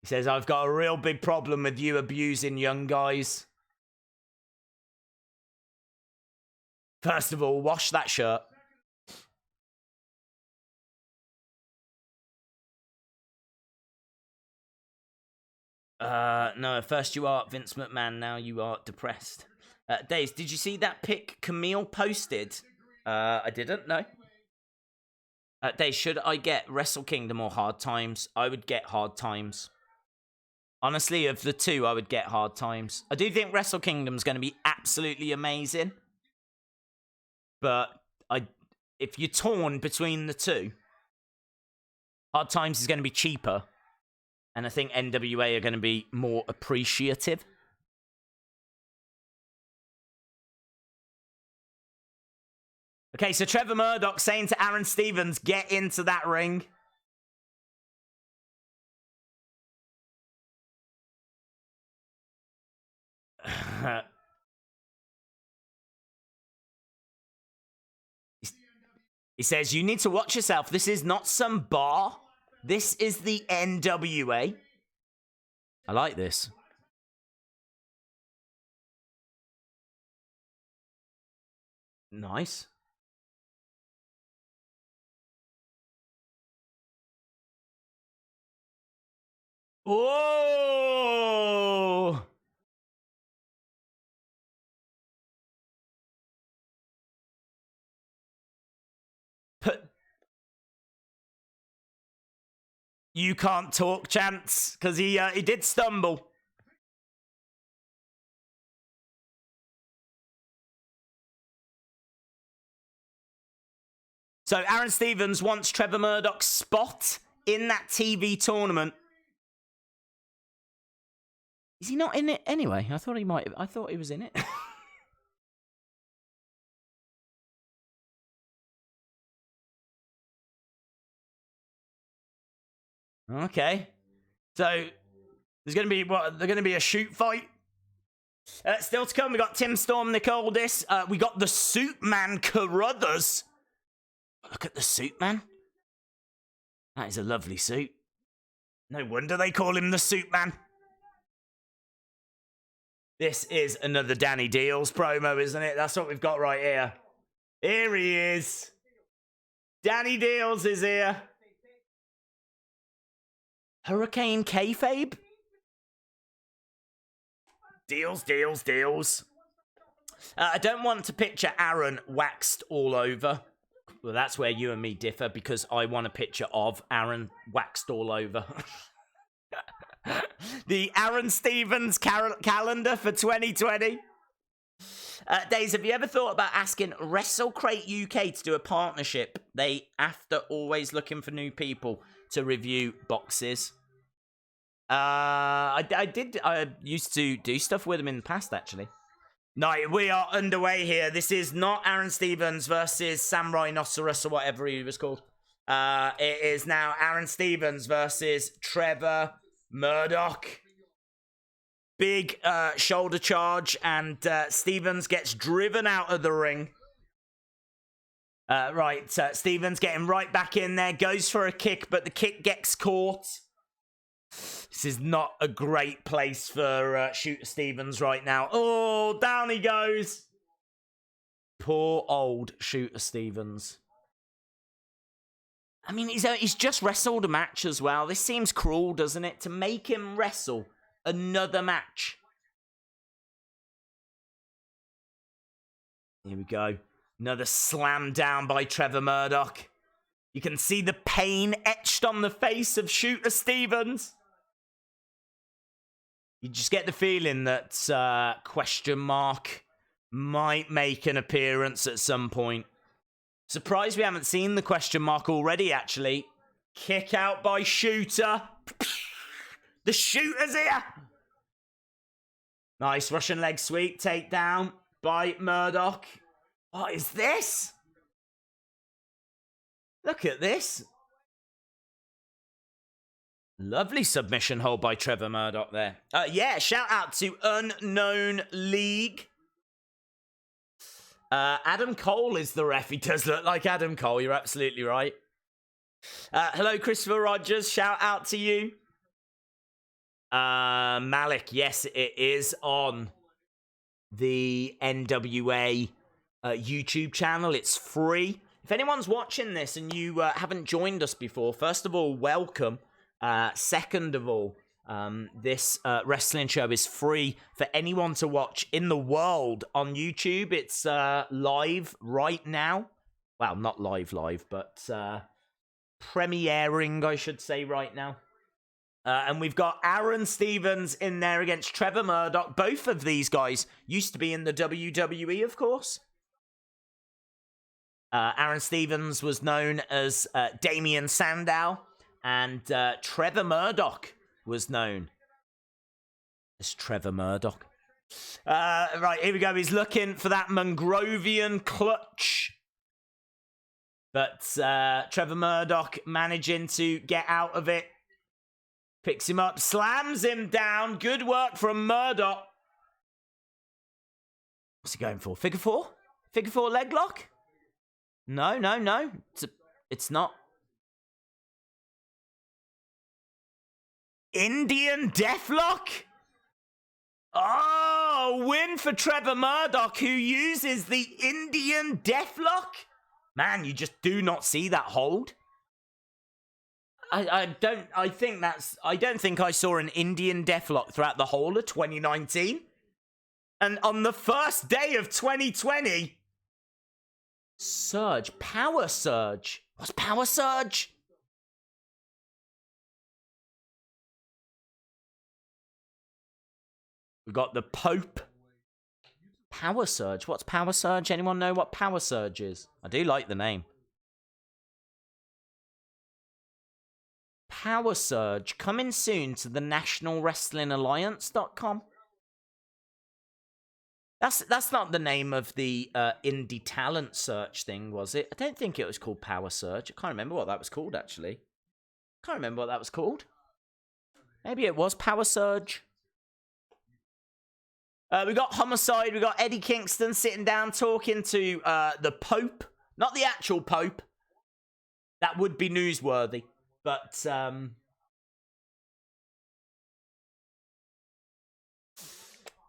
He says, I've got a real big problem with you abusing young guys. First of all, wash that shirt. No, first you are Vince McMahon, now you are depressed. Days, did you see that pic Camille posted? I didn't, no. Days, should I get Wrestle Kingdom or Hard Times? I would get Hard Times. Honestly, of the two, I would get Hard Times. I do think Wrestle Kingdom's going to be absolutely amazing. But if you're torn between the two, Hard Times is going to be cheaper. And I think NWA are going to be more appreciative. Okay, so Trevor Murdoch saying to Aron Stevens, get into that ring. He says, you need to watch yourself. This is not some bar. This is the NWA. I like this. Nice. Whoa! You can't talk, Chance, because he did stumble. So Aron Stevens wants Trevor Murdoch's spot in that TV tournament. Is he not in it anyway? I thought he might. I thought he was in it. Okay, so there's going to be what? There's going to be a shoot fight. Still to come, we got Tim Storm, Nick Aldis. We got the Suit Man Carruthers. Look at the Suit Man. That is a lovely suit. No wonder they call him the Suit Man. This is another Danny Deals promo, isn't it? That's what we've got right here. Here he is. Danny Deals is here. Hurricane Kayfabe? Deals, deals, deals. I don't want to picture Aron waxed all over. Well, that's where you and me differ, because I want a picture of Aron waxed all over. The Aron Stevens calendar for 2020. Days, have you ever thought about asking WrestleCrate UK to do a partnership? They, after always looking for new people to review boxes. I used to do stuff with him in the past, actually. No, we are underway here. This is not Aron Stevens versus Sam Rhinoceros or whatever he was called. It is now Aron Stevens versus Trevor Murdoch. Big shoulder charge, and Stevens gets driven out of the ring. Stevens getting right back in there, goes for a kick, but the kick gets caught. This is not a great place for Shooter Stevens right now. Oh, down he goes. Poor old Shooter Stevens. I mean, he's just wrestled a match as well. This seems cruel, doesn't it? To make him wrestle another match. Here we go. Another slam down by Trevor Murdoch. You can see the pain etched on the face of Shooter Stevens. You just get the feeling that Question Mark might make an appearance at some point. Surprised we haven't seen the Question Mark already, actually. Kick out by Shooter. The Shooter's here. Nice Russian leg sweep. Takedown by Murdoch. What is this? Look at this. Lovely submission hold by Trevor Murdoch there. Yeah, shout out to Unknown League. Adam Cole is the ref. He does look like Adam Cole. You're absolutely right. Hello, Christopher Rogers. Shout out to you. Malik, yes, it is on the NWA YouTube channel. It's free. If anyone's watching this and you haven't joined us before, first of all, welcome. Second of all, this wrestling show is free for anyone to watch in the world on YouTube. It's live right now. Well, not live, but premiering, I should say, right now. And we've got Aron Stevens in there against Trevor Murdoch. Both of these guys used to be in the WWE, of course. Aron Stevens was known as Damien Sandow. And Trevor Murdoch was known as Trevor Murdoch. Right, here we go. He's looking for that Mongrovian clutch. But Trevor Murdoch managing to get out of it. Picks him up, slams him down. Good work from Murdoch. What's he going for? Figure four? Figure four leg lock? No. It's not. Indian Deathlock? Oh, win for Trevor Murdoch, who uses the Indian Deathlock. Man, you just do not see that hold. I don't think I saw an Indian Deathlock throughout the whole of 2019. And on the first day of 2020, Surge, Power Surge. What's Power Surge? We got the Pope. Power Surge. What's Power Surge? Anyone know what Power Surge is? I do like the name. Power Surge coming soon to the nationalwrestlingalliance.com. That's not the name of the indie talent search thing, was it? I don't think it was called Power Surge. I can't remember what that was called, actually. Can't remember what that was called. Maybe it was Power Surge. We got Homicide. We got Eddie Kingston sitting down talking to the Pope. Not the actual Pope. That would be newsworthy. But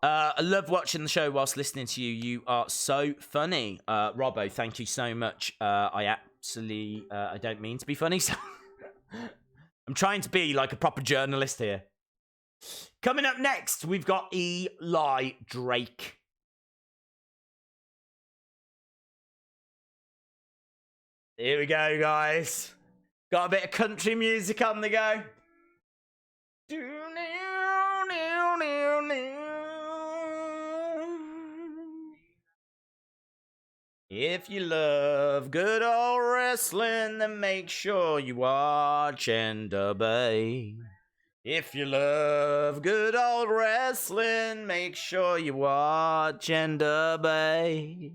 I love watching the show whilst listening to you. You are so funny. Robbo, thank you so much. I don't mean to be funny. So I'm trying to be like a proper journalist here. Coming up next, we've got Eli Drake. Here we go, guys. Got a bit of country music on the go. If you love good old wrestling, then make sure you watch and obey. If you love good old wrestling, make sure you watch NWA.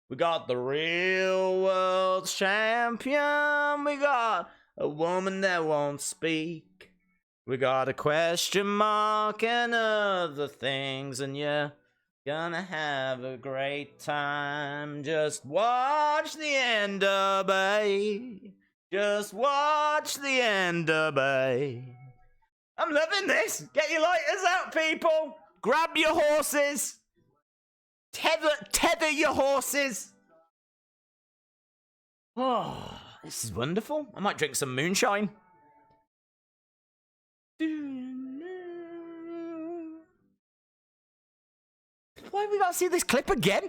We got the real world champion. We got a woman that won't speak. We got a question mark and other things. And you're gonna have a great time. Just watch the NWA. Just watch the NWA. I'm loving this. Get your lighters out, people. Grab your horses. Tether your horses. Oh, this is wonderful. I might drink some moonshine. Why have we got to see this clip again?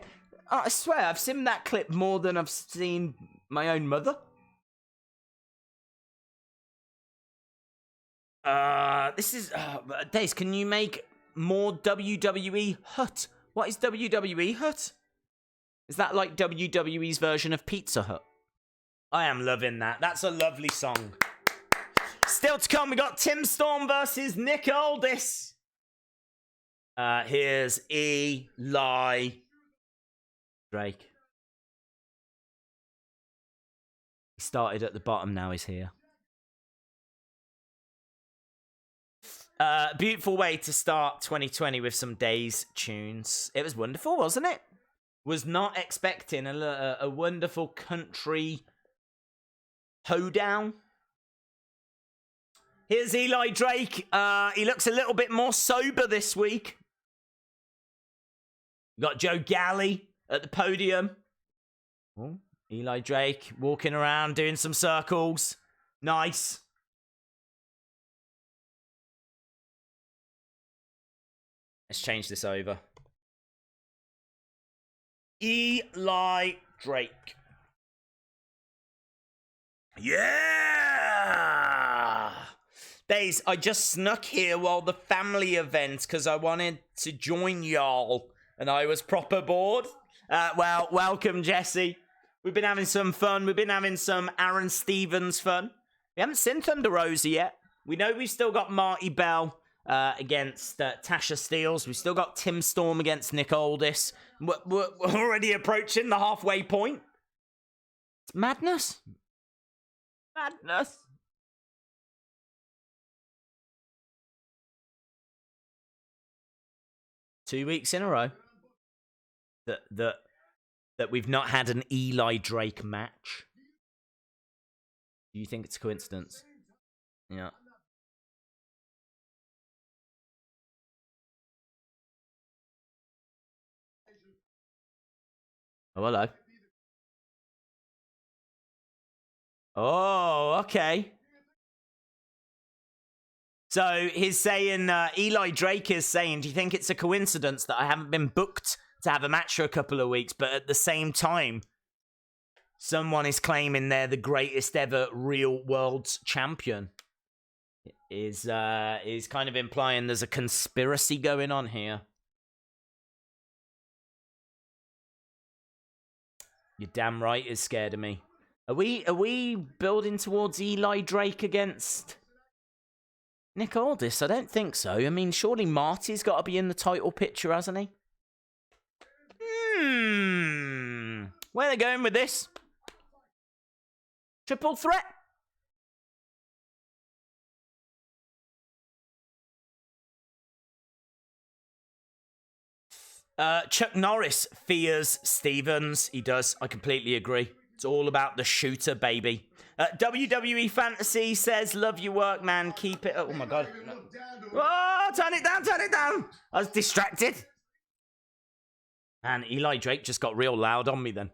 Oh, I swear, I've seen that clip more than I've seen my own mother. This is... Days, can you make more WWE Hut? What is WWE Hut? Is that like WWE's version of Pizza Hut? I am loving that. That's a lovely song. Still to come, we got Tim Storm versus Nick Aldis. Here's Eli Drake. He started at the bottom, now he's here. Beautiful way to start 2020 with some Days tunes. It was wonderful, wasn't it? Was not expecting a wonderful country hoedown. Here's Eli Drake. He looks a little bit more sober this week. We got Joe Galley at the podium. Oh, Eli Drake walking around doing some circles. Nice. Let's change this over. Eli Drake. Yeah! Days, I just snuck here while the family event because I wanted to join y'all and I was proper bored. Well, welcome, Jesse. We've been having some fun. We've been having some Aron Stevens fun. We haven't seen Thunder Rosa yet. We know we've still got Marti Belle against Tasha Steelz. We've still got Tim Storm against Nick Aldis. We're already approaching the halfway point. It's madness. Madness. Two weeks in a row that we've not had an Eli Drake match. Do you think it's a coincidence? Yeah. Oh, hello. Oh, okay. So he's saying, Eli Drake is saying, do you think it's a coincidence that I haven't been booked to have a match for a couple of weeks, but at the same time, someone is claiming they're the greatest ever real world champion? Is kind of implying there's a conspiracy going on here. You're damn right is scared of me. Are we building towards Eli Drake against Nick Aldis? I don't think so. I mean, surely Marty's got to be in the title picture, hasn't he? Where are they going with this? Triple threat? Chuck Norris fears Stevens. He does. I completely agree. It's all about the shooter, baby. WWE Fantasy says, love your work, man. Keep it up. Oh, my God. Oh, turn it down, turn it down. I was distracted. And Eli Drake just got real loud on me then.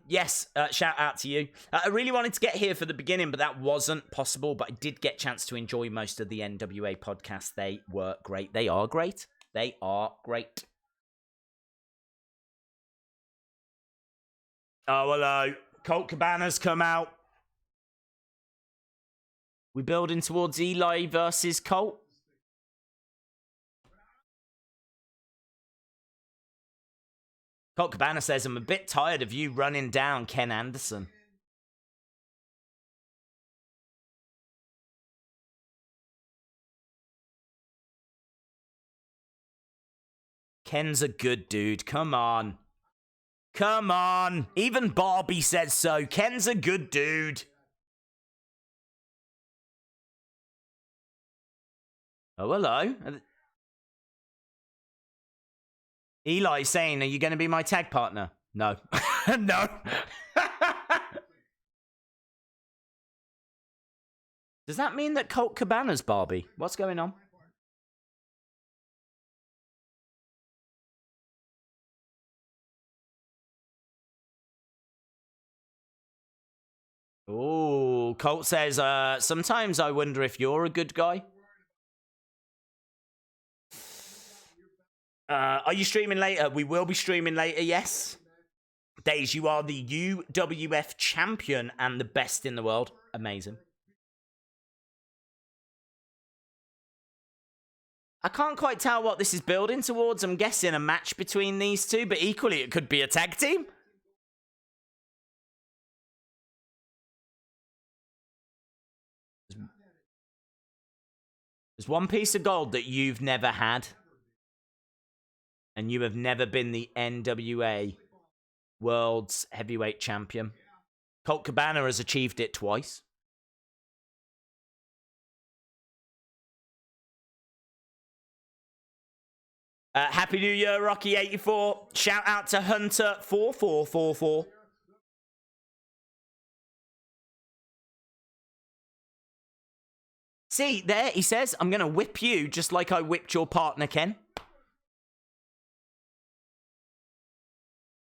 Yes, shout out to you. I really wanted to get here for the beginning, but that wasn't possible. But I did get a chance to enjoy most of the NWA podcasts. They were great. They are great. They are great. Oh, hello. Colt Cabana's come out. We building towards Eli versus Colt. Colt Cabana says, I'm a bit tired of you running down Ken Anderson. Ken's a good dude. Come on. Come on. Even Barbie says so. Ken's a good dude. Oh, hello. Eli saying, are you going to be my tag partner? No. No. Does that mean that Colt Cabana's Barbie? What's going on? Oh, Colt says, sometimes I wonder if you're a good guy. Are you streaming later? We will be streaming later, yes. Days, you are the UWF champion and the best in the world. Amazing. I can't quite tell what this is building towards. I'm guessing a match between these two, but equally it could be a tag team. There's one piece of gold that you've never had. And you have never been the NWA World's Heavyweight Champion. Colt Cabana has achieved it twice. Happy New Year, Rocky84. Shout out to Hunter4444. See, there, he says, I'm going to whip you just like I whipped your partner, Ken.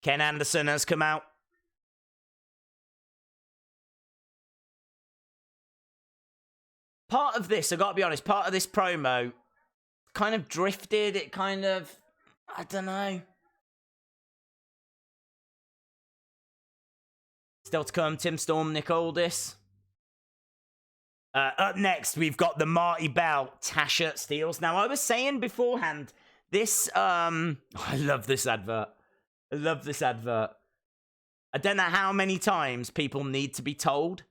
Ken Anderson has come out. Part of this, I got to be honest, part of this promo kind of drifted. It kind of, I don't know. Still to come, Tim Storm, Nick Aldis. Up next, we've got the Marti Belle, Tasha Steelz. Now, I was saying beforehand, this, I love this advert. I love this advert. I don't know how many times people need to be told,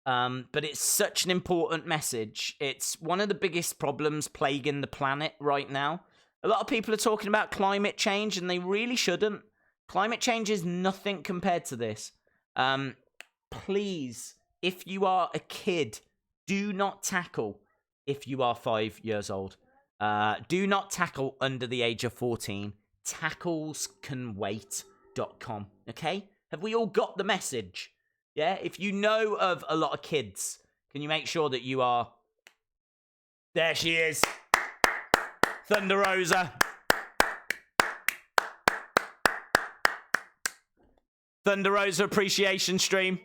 but it's such an important message. It's one of the biggest problems plaguing the planet right now. A lot of people are talking about climate change, and they really shouldn't. Climate change is nothing compared to this. Please, if you are a kid, do not tackle if you are 5 years old. Do not tackle under the age of 14. Tacklescanwait.com. Okay? Have we all got the message? Yeah? If you know of a lot of kids, can you make sure that you are... There she is. Thunder Rosa. Thunder Rosa appreciation stream.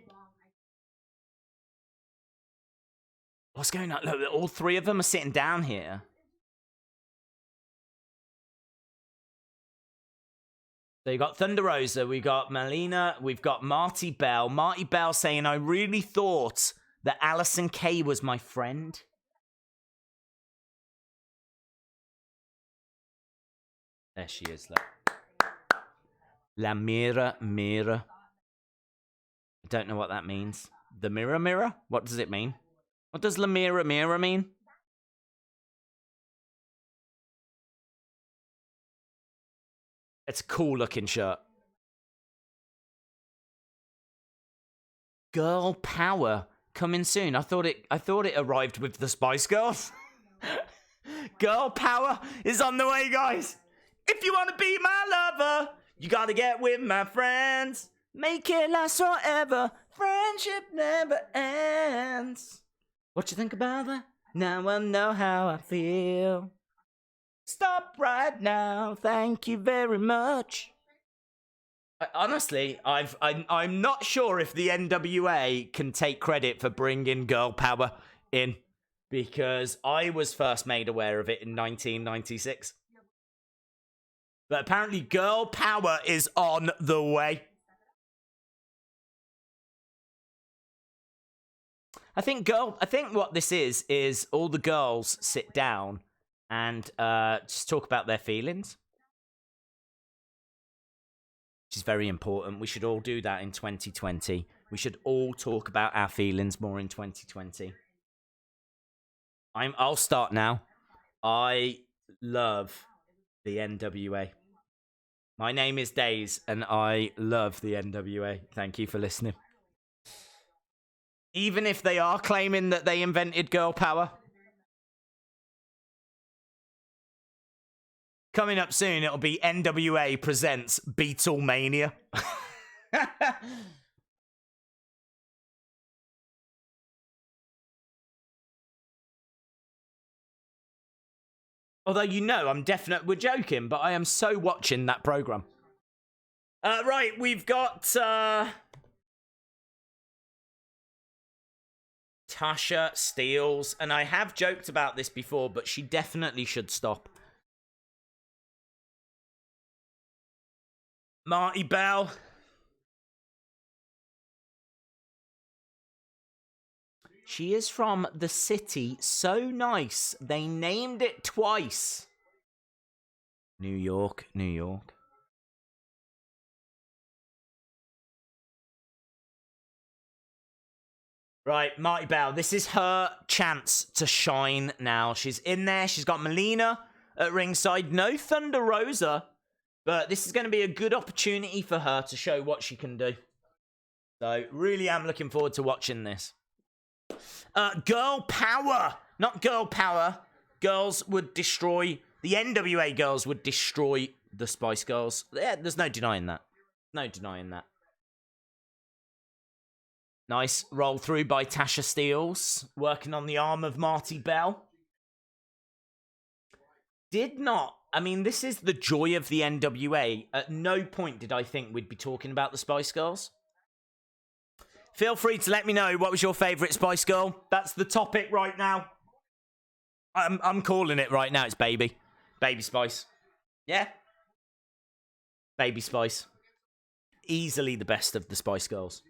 What's going on? Look, all three of them are sitting down here. So you got Thunder Rosa, we got Melina, we've got Marti Belle. Marti Belle saying, I really thought that Allysin Kay was my friend. There she is, look. La Mira Mira. I don't know what that means. The Mirror Mirror? What does it mean? What does La Mira Mira mean? It's a cool looking shirt. Girl Power coming soon. I thought it arrived with the Spice Girls. Girl Power is on the way, guys. If you want to be my lover, you gotta get with my friends. Make it last forever. Friendship never ends. What you think about that? Now I know how I feel. Stop right now. Thank you very much. Honestly, I'm not sure if the NWA can take credit for bringing Girl Power in, because I was first made aware of it in 1996. But apparently Girl Power is on the way. I think what this is all the girls sit down and just talk about their feelings. Which is very important. We should all do that in 2020. We should all talk about our feelings more in 2020. I'll start now. I love the NWA. My name is Days, and I love the NWA. Thank you for listening. Even if they are claiming that they invented girl power. Coming up soon, it'll be NWA presents Beatlemania. Although, you know, we're joking, but I am so watching that program. Right, we've got Tasha, Steelz, and I have joked about this before, but she definitely should stop. Marti Belle. She is from the city so nice, they named it twice. New York, New York. Right, Marti Belle, this is her chance to shine now. She's in there, she's got Melina at ringside. No Thunder Rosa, but this is going to be a good opportunity for her to show what she can do. So, really am looking forward to watching this. Girl Power. Not Girl Power. Girls would destroy... The NWA girls would destroy the Spice Girls. Yeah, there's no denying that. No denying that. Nice roll through by Tasha Steelz. Working on the arm of Marti Belle. Did not... I mean, this is the joy of the NWA. At no point did I think we'd be talking about the Spice Girls. Feel free to let me know what was your favourite Spice Girl. That's the topic right now. I'm calling it right now. It's Baby. Baby Spice. Yeah. Baby Spice. Easily the best of the Spice Girls.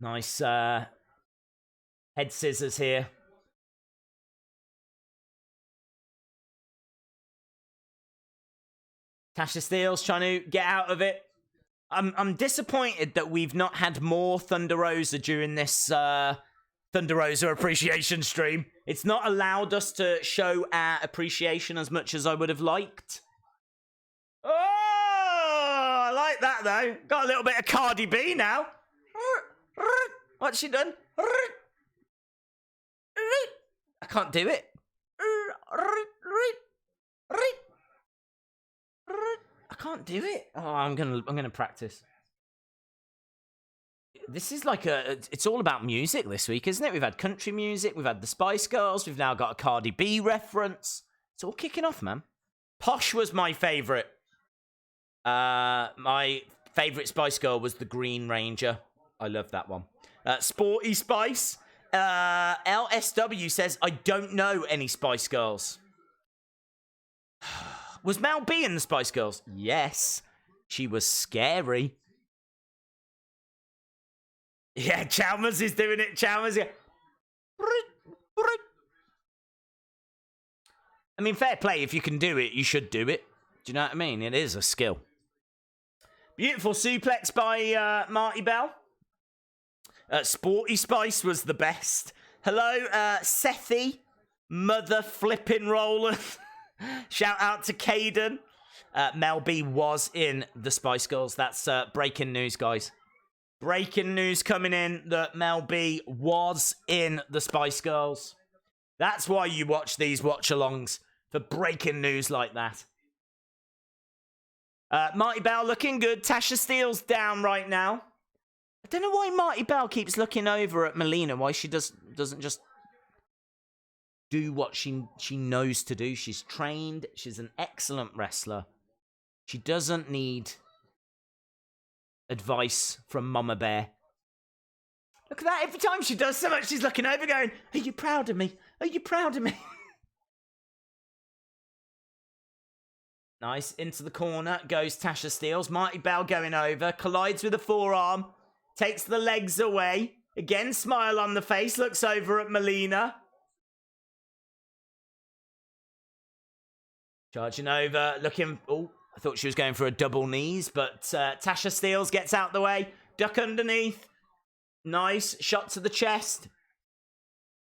Nice head scissors here. Tasha Steelz trying to get out of it. I'm disappointed that we've not had more Thunder Rosa during this Thunder Rosa appreciation stream. It's not allowed us to show our appreciation as much as I would have liked. Oh, I like that though. Got a little bit of Cardi B now. What's she done? I can't do it. I can't do it. Oh, I'm gonna practice. This is like it's all about music this week, isn't it? We've had country music, we've had the Spice Girls, we've now got a Cardi B reference. It's all kicking off, man. Posh was my favourite. My favourite Spice Girl was the Green Ranger. I love that one. Sporty Spice. LSW says, I don't know any Spice Girls. Was Mel B in the Spice Girls? Yes. She was scary. Yeah, Chalmers is doing it. Chalmers, yeah. I mean, fair play. If you can do it, you should do it. Do you know what I mean? It is a skill. Beautiful suplex by Marti Belle. Sporty Spice was the best. Hello, Sethy. Mother flipping Roland. Shout out to Caden. Mel B was in the Spice Girls. That's breaking news, guys. Breaking news coming in that Mel B was in the Spice Girls. That's why you watch these watch-alongs, for breaking news like that. Marti Belle looking good. Tasha Steelz down right now. I don't know why Marti Belle keeps looking over at Melina. Why she doesn't just do what she knows to do. She's trained. She's an excellent wrestler. She doesn't need advice from Mama Bear. Look at that. Every time she does so much, she's looking over going, are you proud of me? Are you proud of me? Nice. Into the corner goes Tasha Steelz. Marti Belle going over. Collides with a forearm. Takes the legs away. Again, smile on the face. Looks over at Melina. Charging over. Looking... Oh, I thought she was going for a double knees. But Tasha Steelz gets out the way. Duck underneath. Nice. Shot to the chest.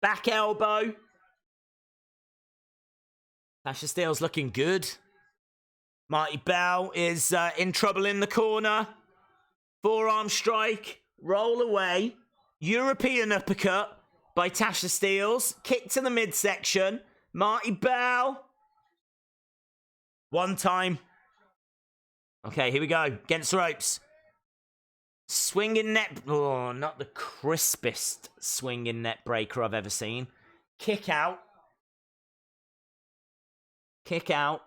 Back elbow. Tasha Steelz looking good. Marti Belle is in trouble in the corner. Forearm strike. Roll away. European uppercut by Tasha Steelz. Kick to the midsection. Marti Belle. One time. Okay, here we go. Against the ropes. Swinging net. Oh, not the crispest swinging net breaker I've ever seen. Kick out. Kick out.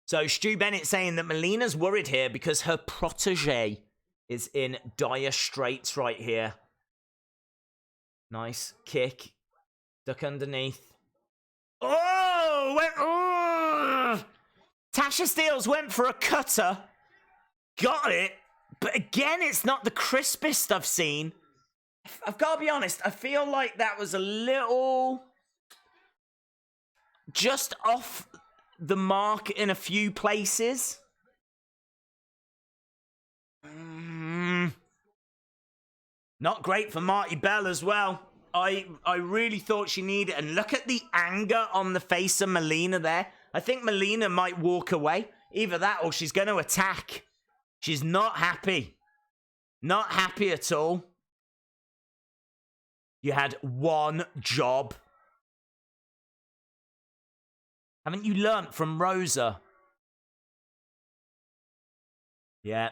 So Stu Bennett saying that Melina's worried here because her protege is in dire straits right here. Nice kick. Duck underneath. Oh! Tasha Steelz went for a cutter. Got it. But again, it's not the crispest I've seen. I've got to be honest. I feel like that was a little just off the mark in a few places. Not great for Marti Belle as well. I really thought she needed... And look at the anger on the face of Melina there. I think Melina might walk away. Either that or she's going to attack. She's not happy. Not happy at all. You had one job. Haven't you learnt from Rosa? Yeah,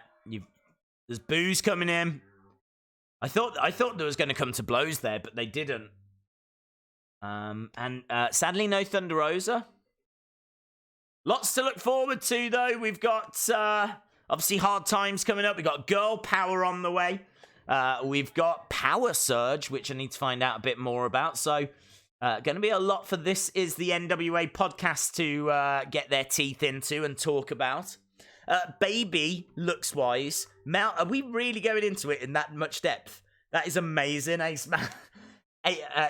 there's booze coming in. I thought there was going to come to blows there, but they didn't. Sadly, no Thunder Rosa. Lots to look forward to, though. We've got, obviously, hard times coming up. We've got Girl Power on the way. We've got Power Surge, which I need to find out a bit more about. So, going to be a lot for This Is the NWA podcast to get their teeth into and talk about. Baby, looks-wise. Mel, are we really going into it in that much depth? That is amazing, Ace Man.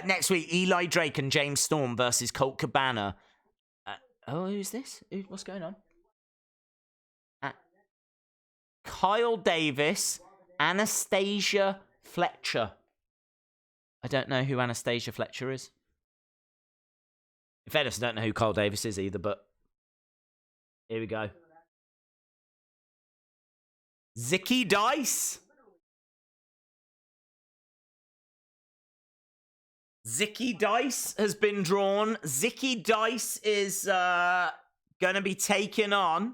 Next week, Eli Drake and James Storm versus Colt Cabana. Who's this? What's going on? Kyle Davis, Anastasia Fletcher. I don't know who Anastasia Fletcher is. In fairness, I don't know who Kyle Davis is either, but here we go. Zicky Dice. Zicky Dice has been drawn. Zicky Dice is going to be taken on.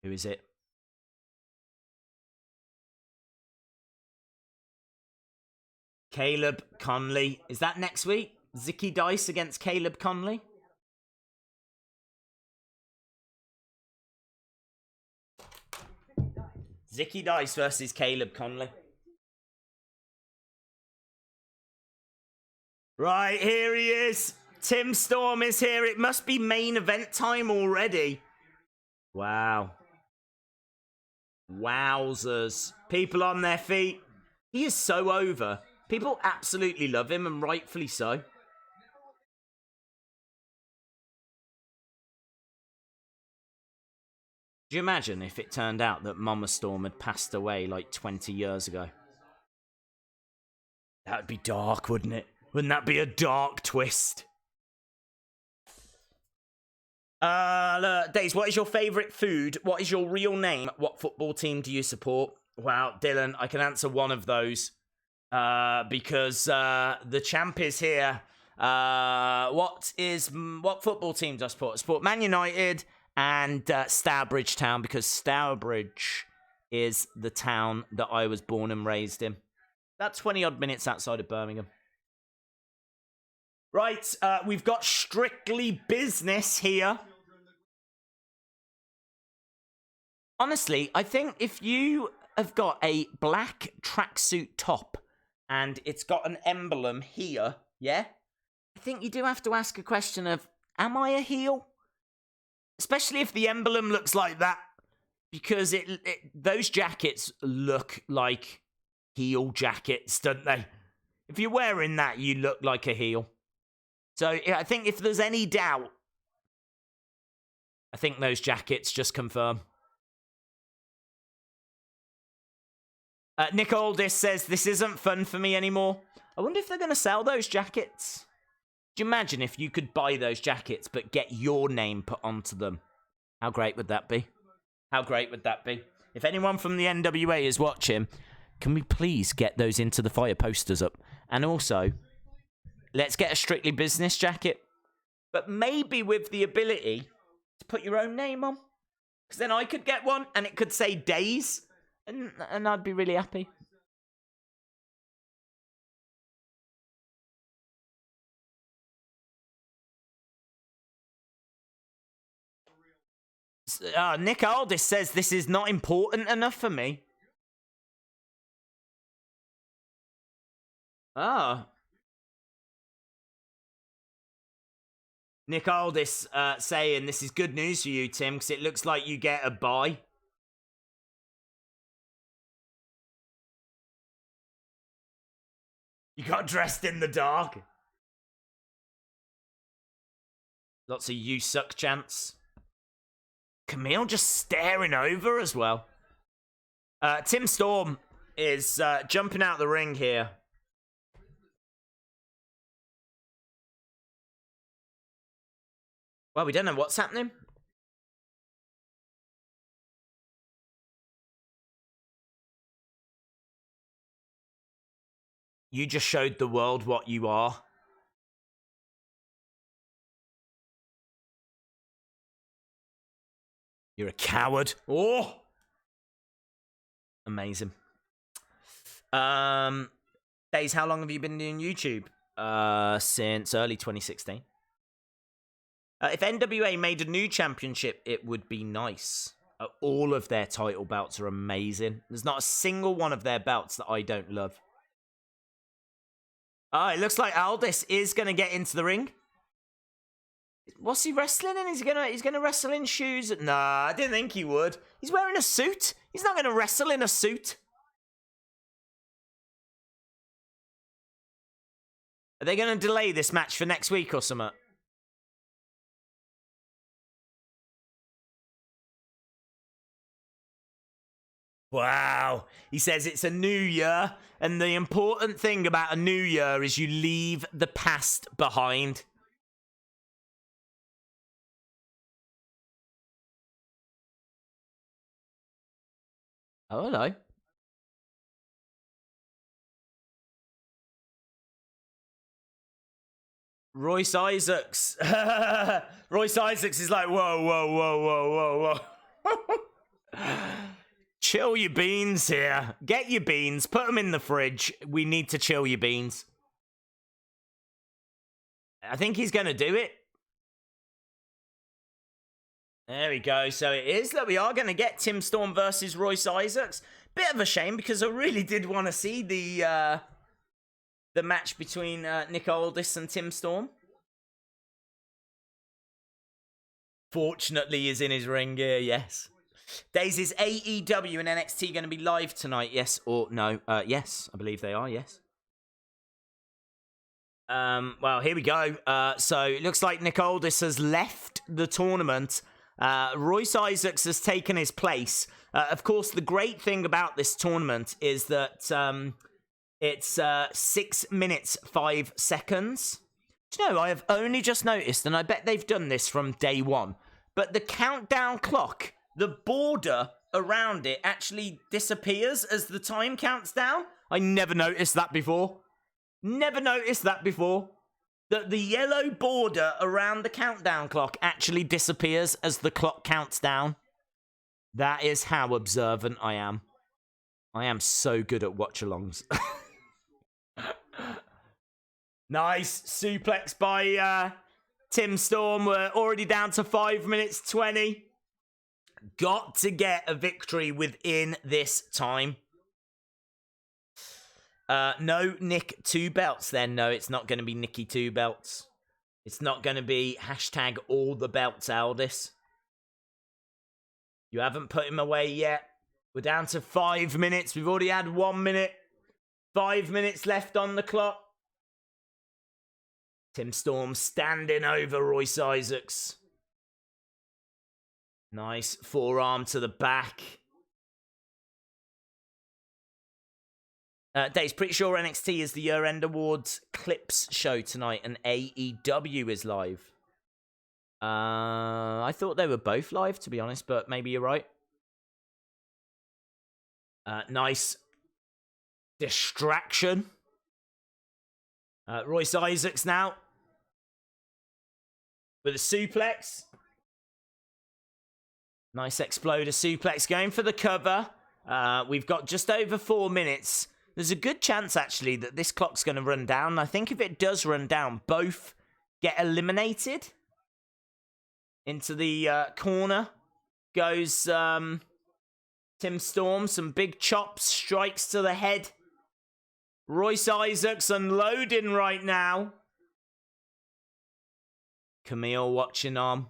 Who is it? Caleb Konley. Is that next week? Zicky Dice against Caleb Konley? Zicky Dice versus Caleb Konley. Right, here he is. Tim Storm is here. It must be main event time already. Wow. Wowzers. People on their feet. He is so over. People absolutely love him, and rightfully so. Do you imagine if it turned out that Mama Storm had passed away like 20 years ago? That would be dark, wouldn't it? Wouldn't that be a dark twist? Days, what is your favourite food? What is your real name? What football team do you support? Wow, Dylan, I can answer one of those. Because the champ is here. What football team do I support? I support Man United and Stourbridge Town, because Stourbridge is the town that I was born and raised in. About 20-odd minutes outside of Birmingham. Right, we've got Strictly Business here. Honestly, I think if you have got a black tracksuit top and it's got an emblem here, yeah? I think you do have to ask a question of, am I a heel? Especially if the emblem looks like that. Because those jackets look like heel jackets, don't they? If you're wearing that, you look like a heel. So I think if there's any doubt, I think those jackets just confirm. Nick Aldis says, this isn't fun for me anymore. I wonder if they're going to sell those jackets. Do you imagine if you could buy those jackets but get your name put onto them? How great would that be? How great would that be? If anyone from the NWA is watching, can we please get those Into the Fire posters up? And also, let's get a Strictly Business jacket. But maybe with the ability to put your own name on. Because then I could get one and it could say Days. And I'd be really happy. Nick Aldis says this is not important enough for me. Nick Aldis saying this is good news for you, Tim, because it looks like you get a bye. You got dressed in the dark. Lots of you suck chants. Camille just staring over as well. Tim Storm is jumping out the ring here. Well, we don't know what's happening. You just showed the world what you are. You're a coward. Oh! Amazing. Days, how long have you been doing YouTube? Since early 2016. If NWA made a new championship, it would be nice. All of their title belts are amazing. There's not a single one of their belts that I don't love. It looks like Aldis is going to get into the ring. What's he wrestling in? He's gonna wrestle in shoes? Nah, I didn't think he would. He's wearing a suit. He's not gonna wrestle in a suit. Are they gonna delay this match for next week or something? Wow. He says it's a new year, and the important thing about a new year is you leave the past behind. Oh, hello. Royce Isaacs. Royce Isaacs is like, whoa, whoa, whoa, whoa, whoa, whoa. Chill your beans here. Get your beans. Put them in the fridge. We need to chill your beans. I think he's going to do it. There we go. So it is that we are going to get Tim Storm versus Royce Isaacs. Bit of a shame because I really did want to see the match between Nick Aldis and Tim Storm. Fortunately, he's in his ring gear, yes. Days, is AEW and NXT going to be live tonight? Yes or no? Yes, I believe they are, yes. Well, here we go. So it looks like Nick Aldis has left the tournament. Royce Isaacs has taken his place. Of course, the great thing about this tournament is that it's 6 minutes, 5 seconds. Do you know, I have only just noticed, and I bet they've done this from day one, but the countdown clock, the border around it actually disappears as the time counts down. I never noticed that before. Never noticed that before. That the yellow border around the countdown clock actually disappears as the clock counts down. That is how observant I am. I am so good at watch-alongs. Nice suplex by Tim Storm. We're already down to 5 minutes 20. Got to get a victory within this time. No Nick 2 belts then. No, it's not going to be Nicky 2 belts. It's not going to be hashtag all the belts Aldis. You haven't put him away yet. We're down to 5 minutes. We've already had 1 minute. 5 minutes left on the clock. Tim Storm standing over Royce Isaacs. Nice forearm to the back. Dave's pretty sure NXT is the year-end awards clips show tonight, and AEW is live. I thought they were both live, to be honest, but maybe you're right. Nice distraction. Royce Isaacs now with a suplex. Nice exploder suplex going for the cover. We've got just over 4 minutes. There's a good chance, actually, that this clock's going to run down. I think if it does run down, both get eliminated. Into the corner goes Tim Storm. Some big chops, strikes to the head. Royce Isaacs unloading right now. Camille watching on.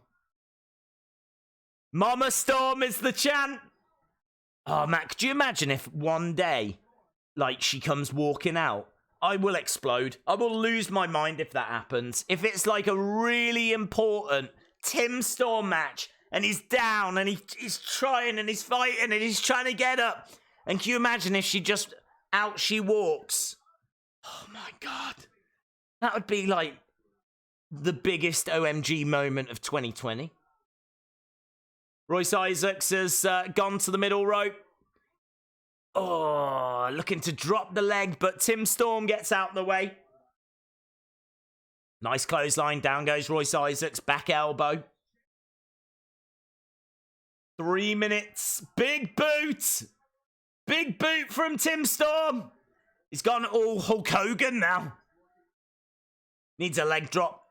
Mama Storm is the chant. Oh, Matt, could you imagine if one day, like, she comes walking out? I will explode. I will lose my mind if that happens. If it's like a really important Tim Storm match, and he's down, and he's trying, and he's fighting, and he's trying to get up. And can you imagine if out she walks? Oh my God. That would be like the biggest OMG moment of 2020. Royce Isaacs has gone to the middle rope. Oh, looking to drop the leg, but Tim Storm gets out the way. Nice clothesline. Down goes Royce Isaacs. Back elbow. 3 minutes. Big boot. Big boot from Tim Storm. He's gone all Hulk Hogan now. Needs a leg drop.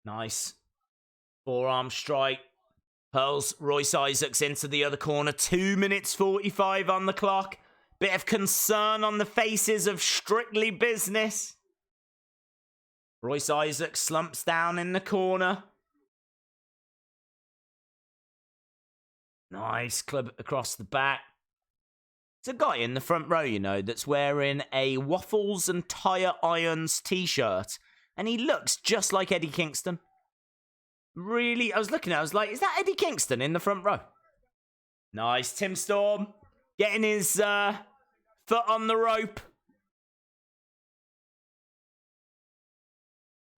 Nice. Forearm strike. Hurls Royce Isaacs into the other corner. 2 minutes 45 on the clock. Bit of concern on the faces of Strictly Business. Royce Isaacs slumps down in the corner. Nice club across the back. There's a guy in the front row, you know, that's wearing a Waffles and Tire Irons t-shirt. And he looks just like Eddie Kingston. Really, I was looking at it, I was like, is that Eddie Kingston in the front row? Nice, Tim Storm getting his foot on the rope.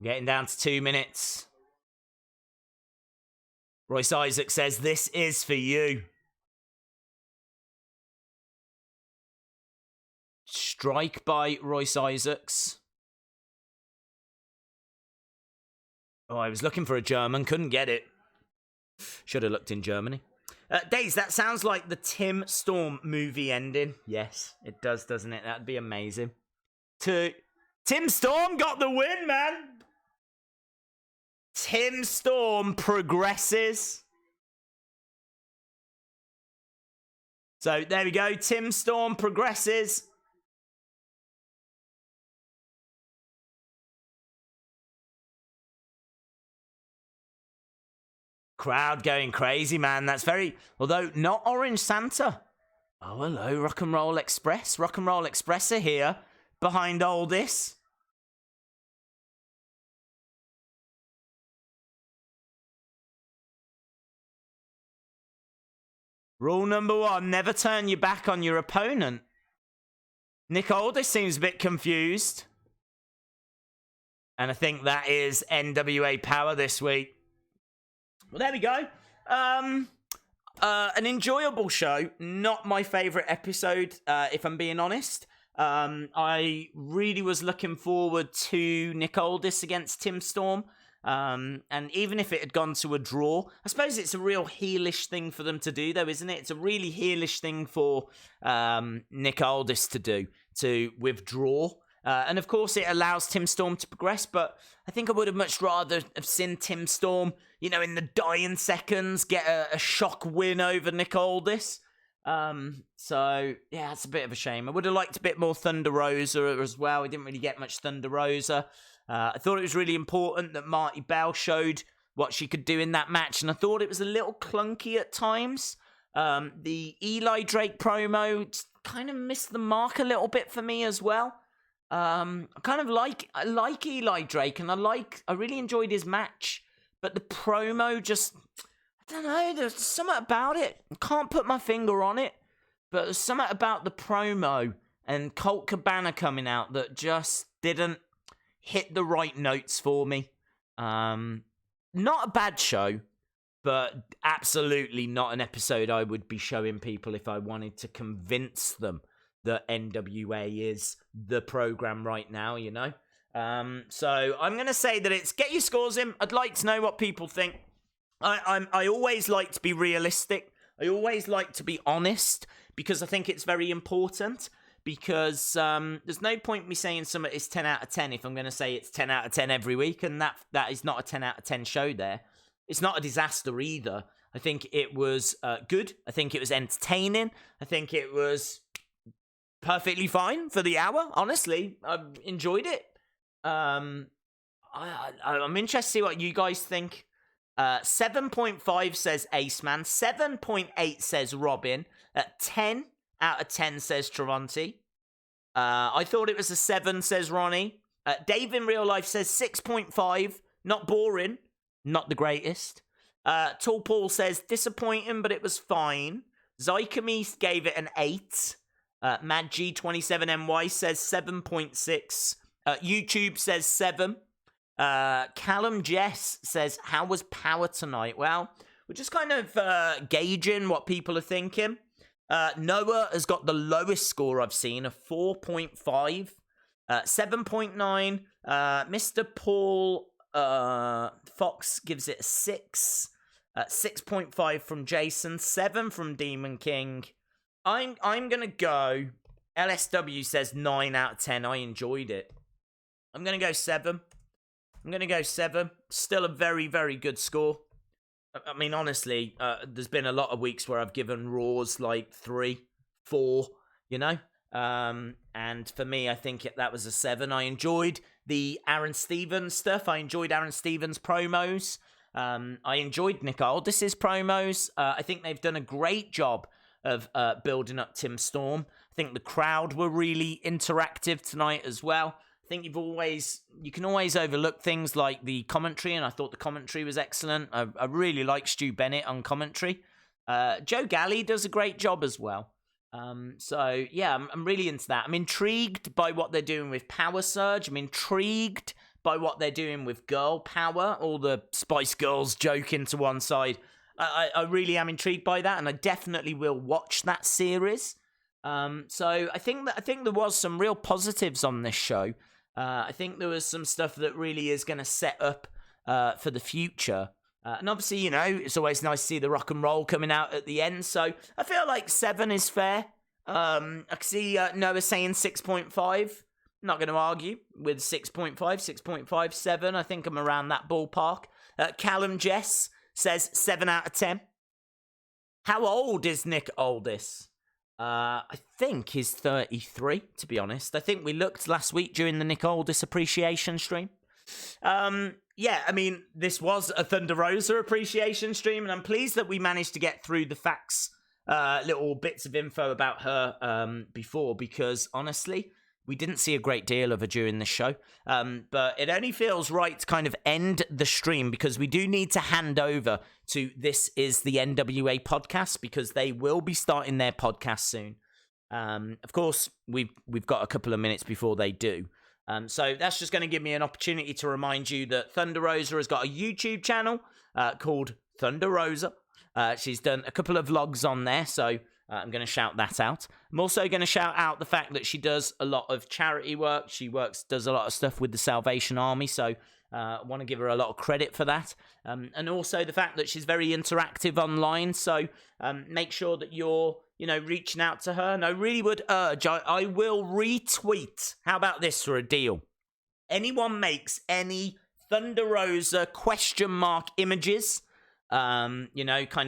Getting down to 2 minutes. Royce Isaacs says, this is for you. Strike by Royce Isaacs. Oh, I was looking for a German, couldn't get it. Should have looked in Germany. Days, that sounds like the Tim Storm movie ending. Yes, it does, doesn't it? That'd be amazing. Tim Storm got the win, man. Tim Storm progresses. So there we go. Tim Storm progresses. Crowd going crazy, man. That's very... Although, not Orange Santa. Oh, hello, Rock and Roll Express. Rock and Roll Express are here behind Aldis. Rule number 1, never turn your back on your opponent. Nick Aldis seems a bit confused. And I think that is NWA Power this week. Well, there we go. An enjoyable show. Not my favourite episode, if I'm being honest. I really was looking forward to Nick Aldis against Tim Storm. And even if it had gone to a draw, I suppose it's a real heelish thing for them to do, though, isn't it? It's a really heelish thing for Nick Aldis to do, to withdraw. And of course, it allows Tim Storm to progress, but I think I would have much rather have seen Tim Storm, you know, in the dying seconds, get a shock win over Nick Aldis. So, yeah, it's a bit of a shame. I would have liked a bit more Thunder Rosa as well. We didn't really get much Thunder Rosa. I thought it was really important that Marti Belle showed what she could do in that match, and I thought it was a little clunky at times. The Eli Drake promo kind of missed the mark a little bit for me as well. I like Eli Drake, and I really enjoyed his match, but the promo just, I don't know, there's something about it. I can't put my finger on it. but there's something about the promo and Colt Cabana coming out that just didn't hit the right notes for me. Not a bad show, but absolutely not an episode I would be showing people if I wanted to convince them that NWA is the program right now, you know? So I'm going to say that it's get your scores in. I'd like to know what people think. I always like to be realistic. I always like to be honest because I think it's very important. Because there's no point me saying something is 10 out of 10 if I'm going to say it's 10 out of 10 every week, and that is not a 10 out of 10 show there. It's not a disaster either. I think it was good. I think it was entertaining. I think it was perfectly fine for the hour, honestly. I enjoyed it. I'm interested to see what you guys think. 7.5 says Ace Man. 7.8 says Robin. 10 out of 10 says Travanti. I thought it was a 7, says Ronnie. Dave in real life says 6.5. Not boring. Not the greatest. Tall Paul says disappointing, but it was fine. Zykemis gave it an 8. Mad G27MY says 7.6. YouTube says 7. Callum Jess says, how was Power tonight? Well, we're just kind of gauging what people are thinking. Noah has got the lowest score I've seen, a 4.5. 7.9. Mr. Paul Fox gives it a 6. 6.5 from Jason. 7 from Demon King. I'm gonna go. LSW says 9 out of 10. I enjoyed it. I'm gonna go 7. Still a very, very good score. I mean, honestly, there's been a lot of weeks where I've given Raws like 3, 4, you know? And for me, I think that was a 7. I enjoyed the Aron Stevens stuff. I enjoyed Aron Stevens' promos. I enjoyed Nick Aldis' promos. I think they've done a great job of building up Tim Storm. I think the crowd were really interactive tonight as well. I think you can always overlook things like the commentary, and I thought the commentary was excellent. I really like Stu Bennett on commentary. Joe Galley does a great job as well. So yeah, I'm really into that. I'm intrigued by what they're doing with Power Surge. I'm intrigued by what they're doing with Girl Power. All the Spice Girls joking to one side. I really am intrigued by that, and I definitely will watch that series. So I think there was some real positives on this show. I think there was some stuff that really is going to set up for the future. And obviously, you know, it's always nice to see the rock and roll coming out at the end. So I feel like 7 is fair. I can see Noah saying 6.5. Not going to argue with 6.5, 6.5, 7. I think I'm around that ballpark. Callum Jess says 7 out of 10. How old is Nick Aldis? I think he's 33, to be honest. I think we looked last week during the Nick Aldis appreciation stream. Yeah, I mean, this was a Thunder Rosa appreciation stream, and I'm pleased that we managed to get through the facts, little bits of info about her before, because honestly, we didn't see a great deal of her during the show. But it only feels right to kind of end the stream, because we do need to hand over to This Is the NWA podcast, because they will be starting their podcast soon. Of course, we've got a couple of minutes before they do. So that's just going to give me an opportunity to remind you that Thunder Rosa has got a YouTube channel called Thunder Rosa. She's done a couple of vlogs on there, so I'm going to shout that out. I'm also going to shout out the fact that she does a lot of charity work. She does a lot of stuff with the Salvation Army, so I want to give her a lot of credit for that. And also the fact that she's very interactive online, so make sure that you're, reaching out to her. And I really would urge, I will retweet. How about this for a deal? Anyone makes any Thunder Rosa ? Images, kind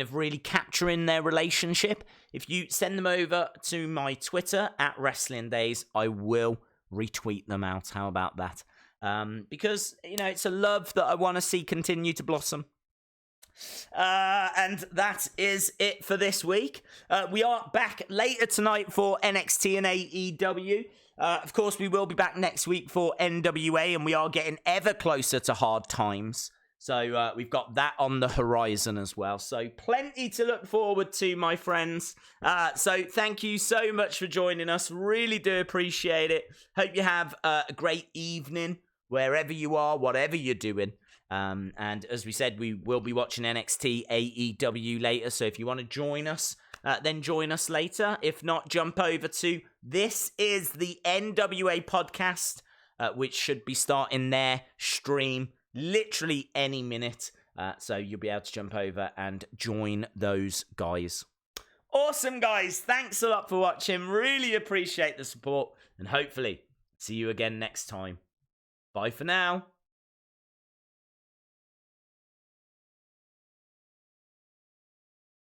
of really capturing their relationship. If you send them over to my Twitter at Wrestling Days, I will retweet them out. How about that? Because, it's a love that I want to see continue to blossom. And that is it for this week. We are back later tonight for NXT and AEW. Of course, we will be back next week for NWA, and we are getting ever closer to Hard Times. So we've got that on the horizon as well. So plenty to look forward to, my friends. So thank you so much for joining us. Really do appreciate it. Hope you have a great evening wherever you are, whatever you're doing. And as we said, we will be watching NXT AEW later. So if you want to join us, then join us later. If not, jump over to This Is the NWA Podcast, which should be starting their stream literally any minute. So you'll be able to jump over and join those guys. Awesome, guys. Thanks a lot for watching. Really appreciate the support. And hopefully see you again next time. Bye for now.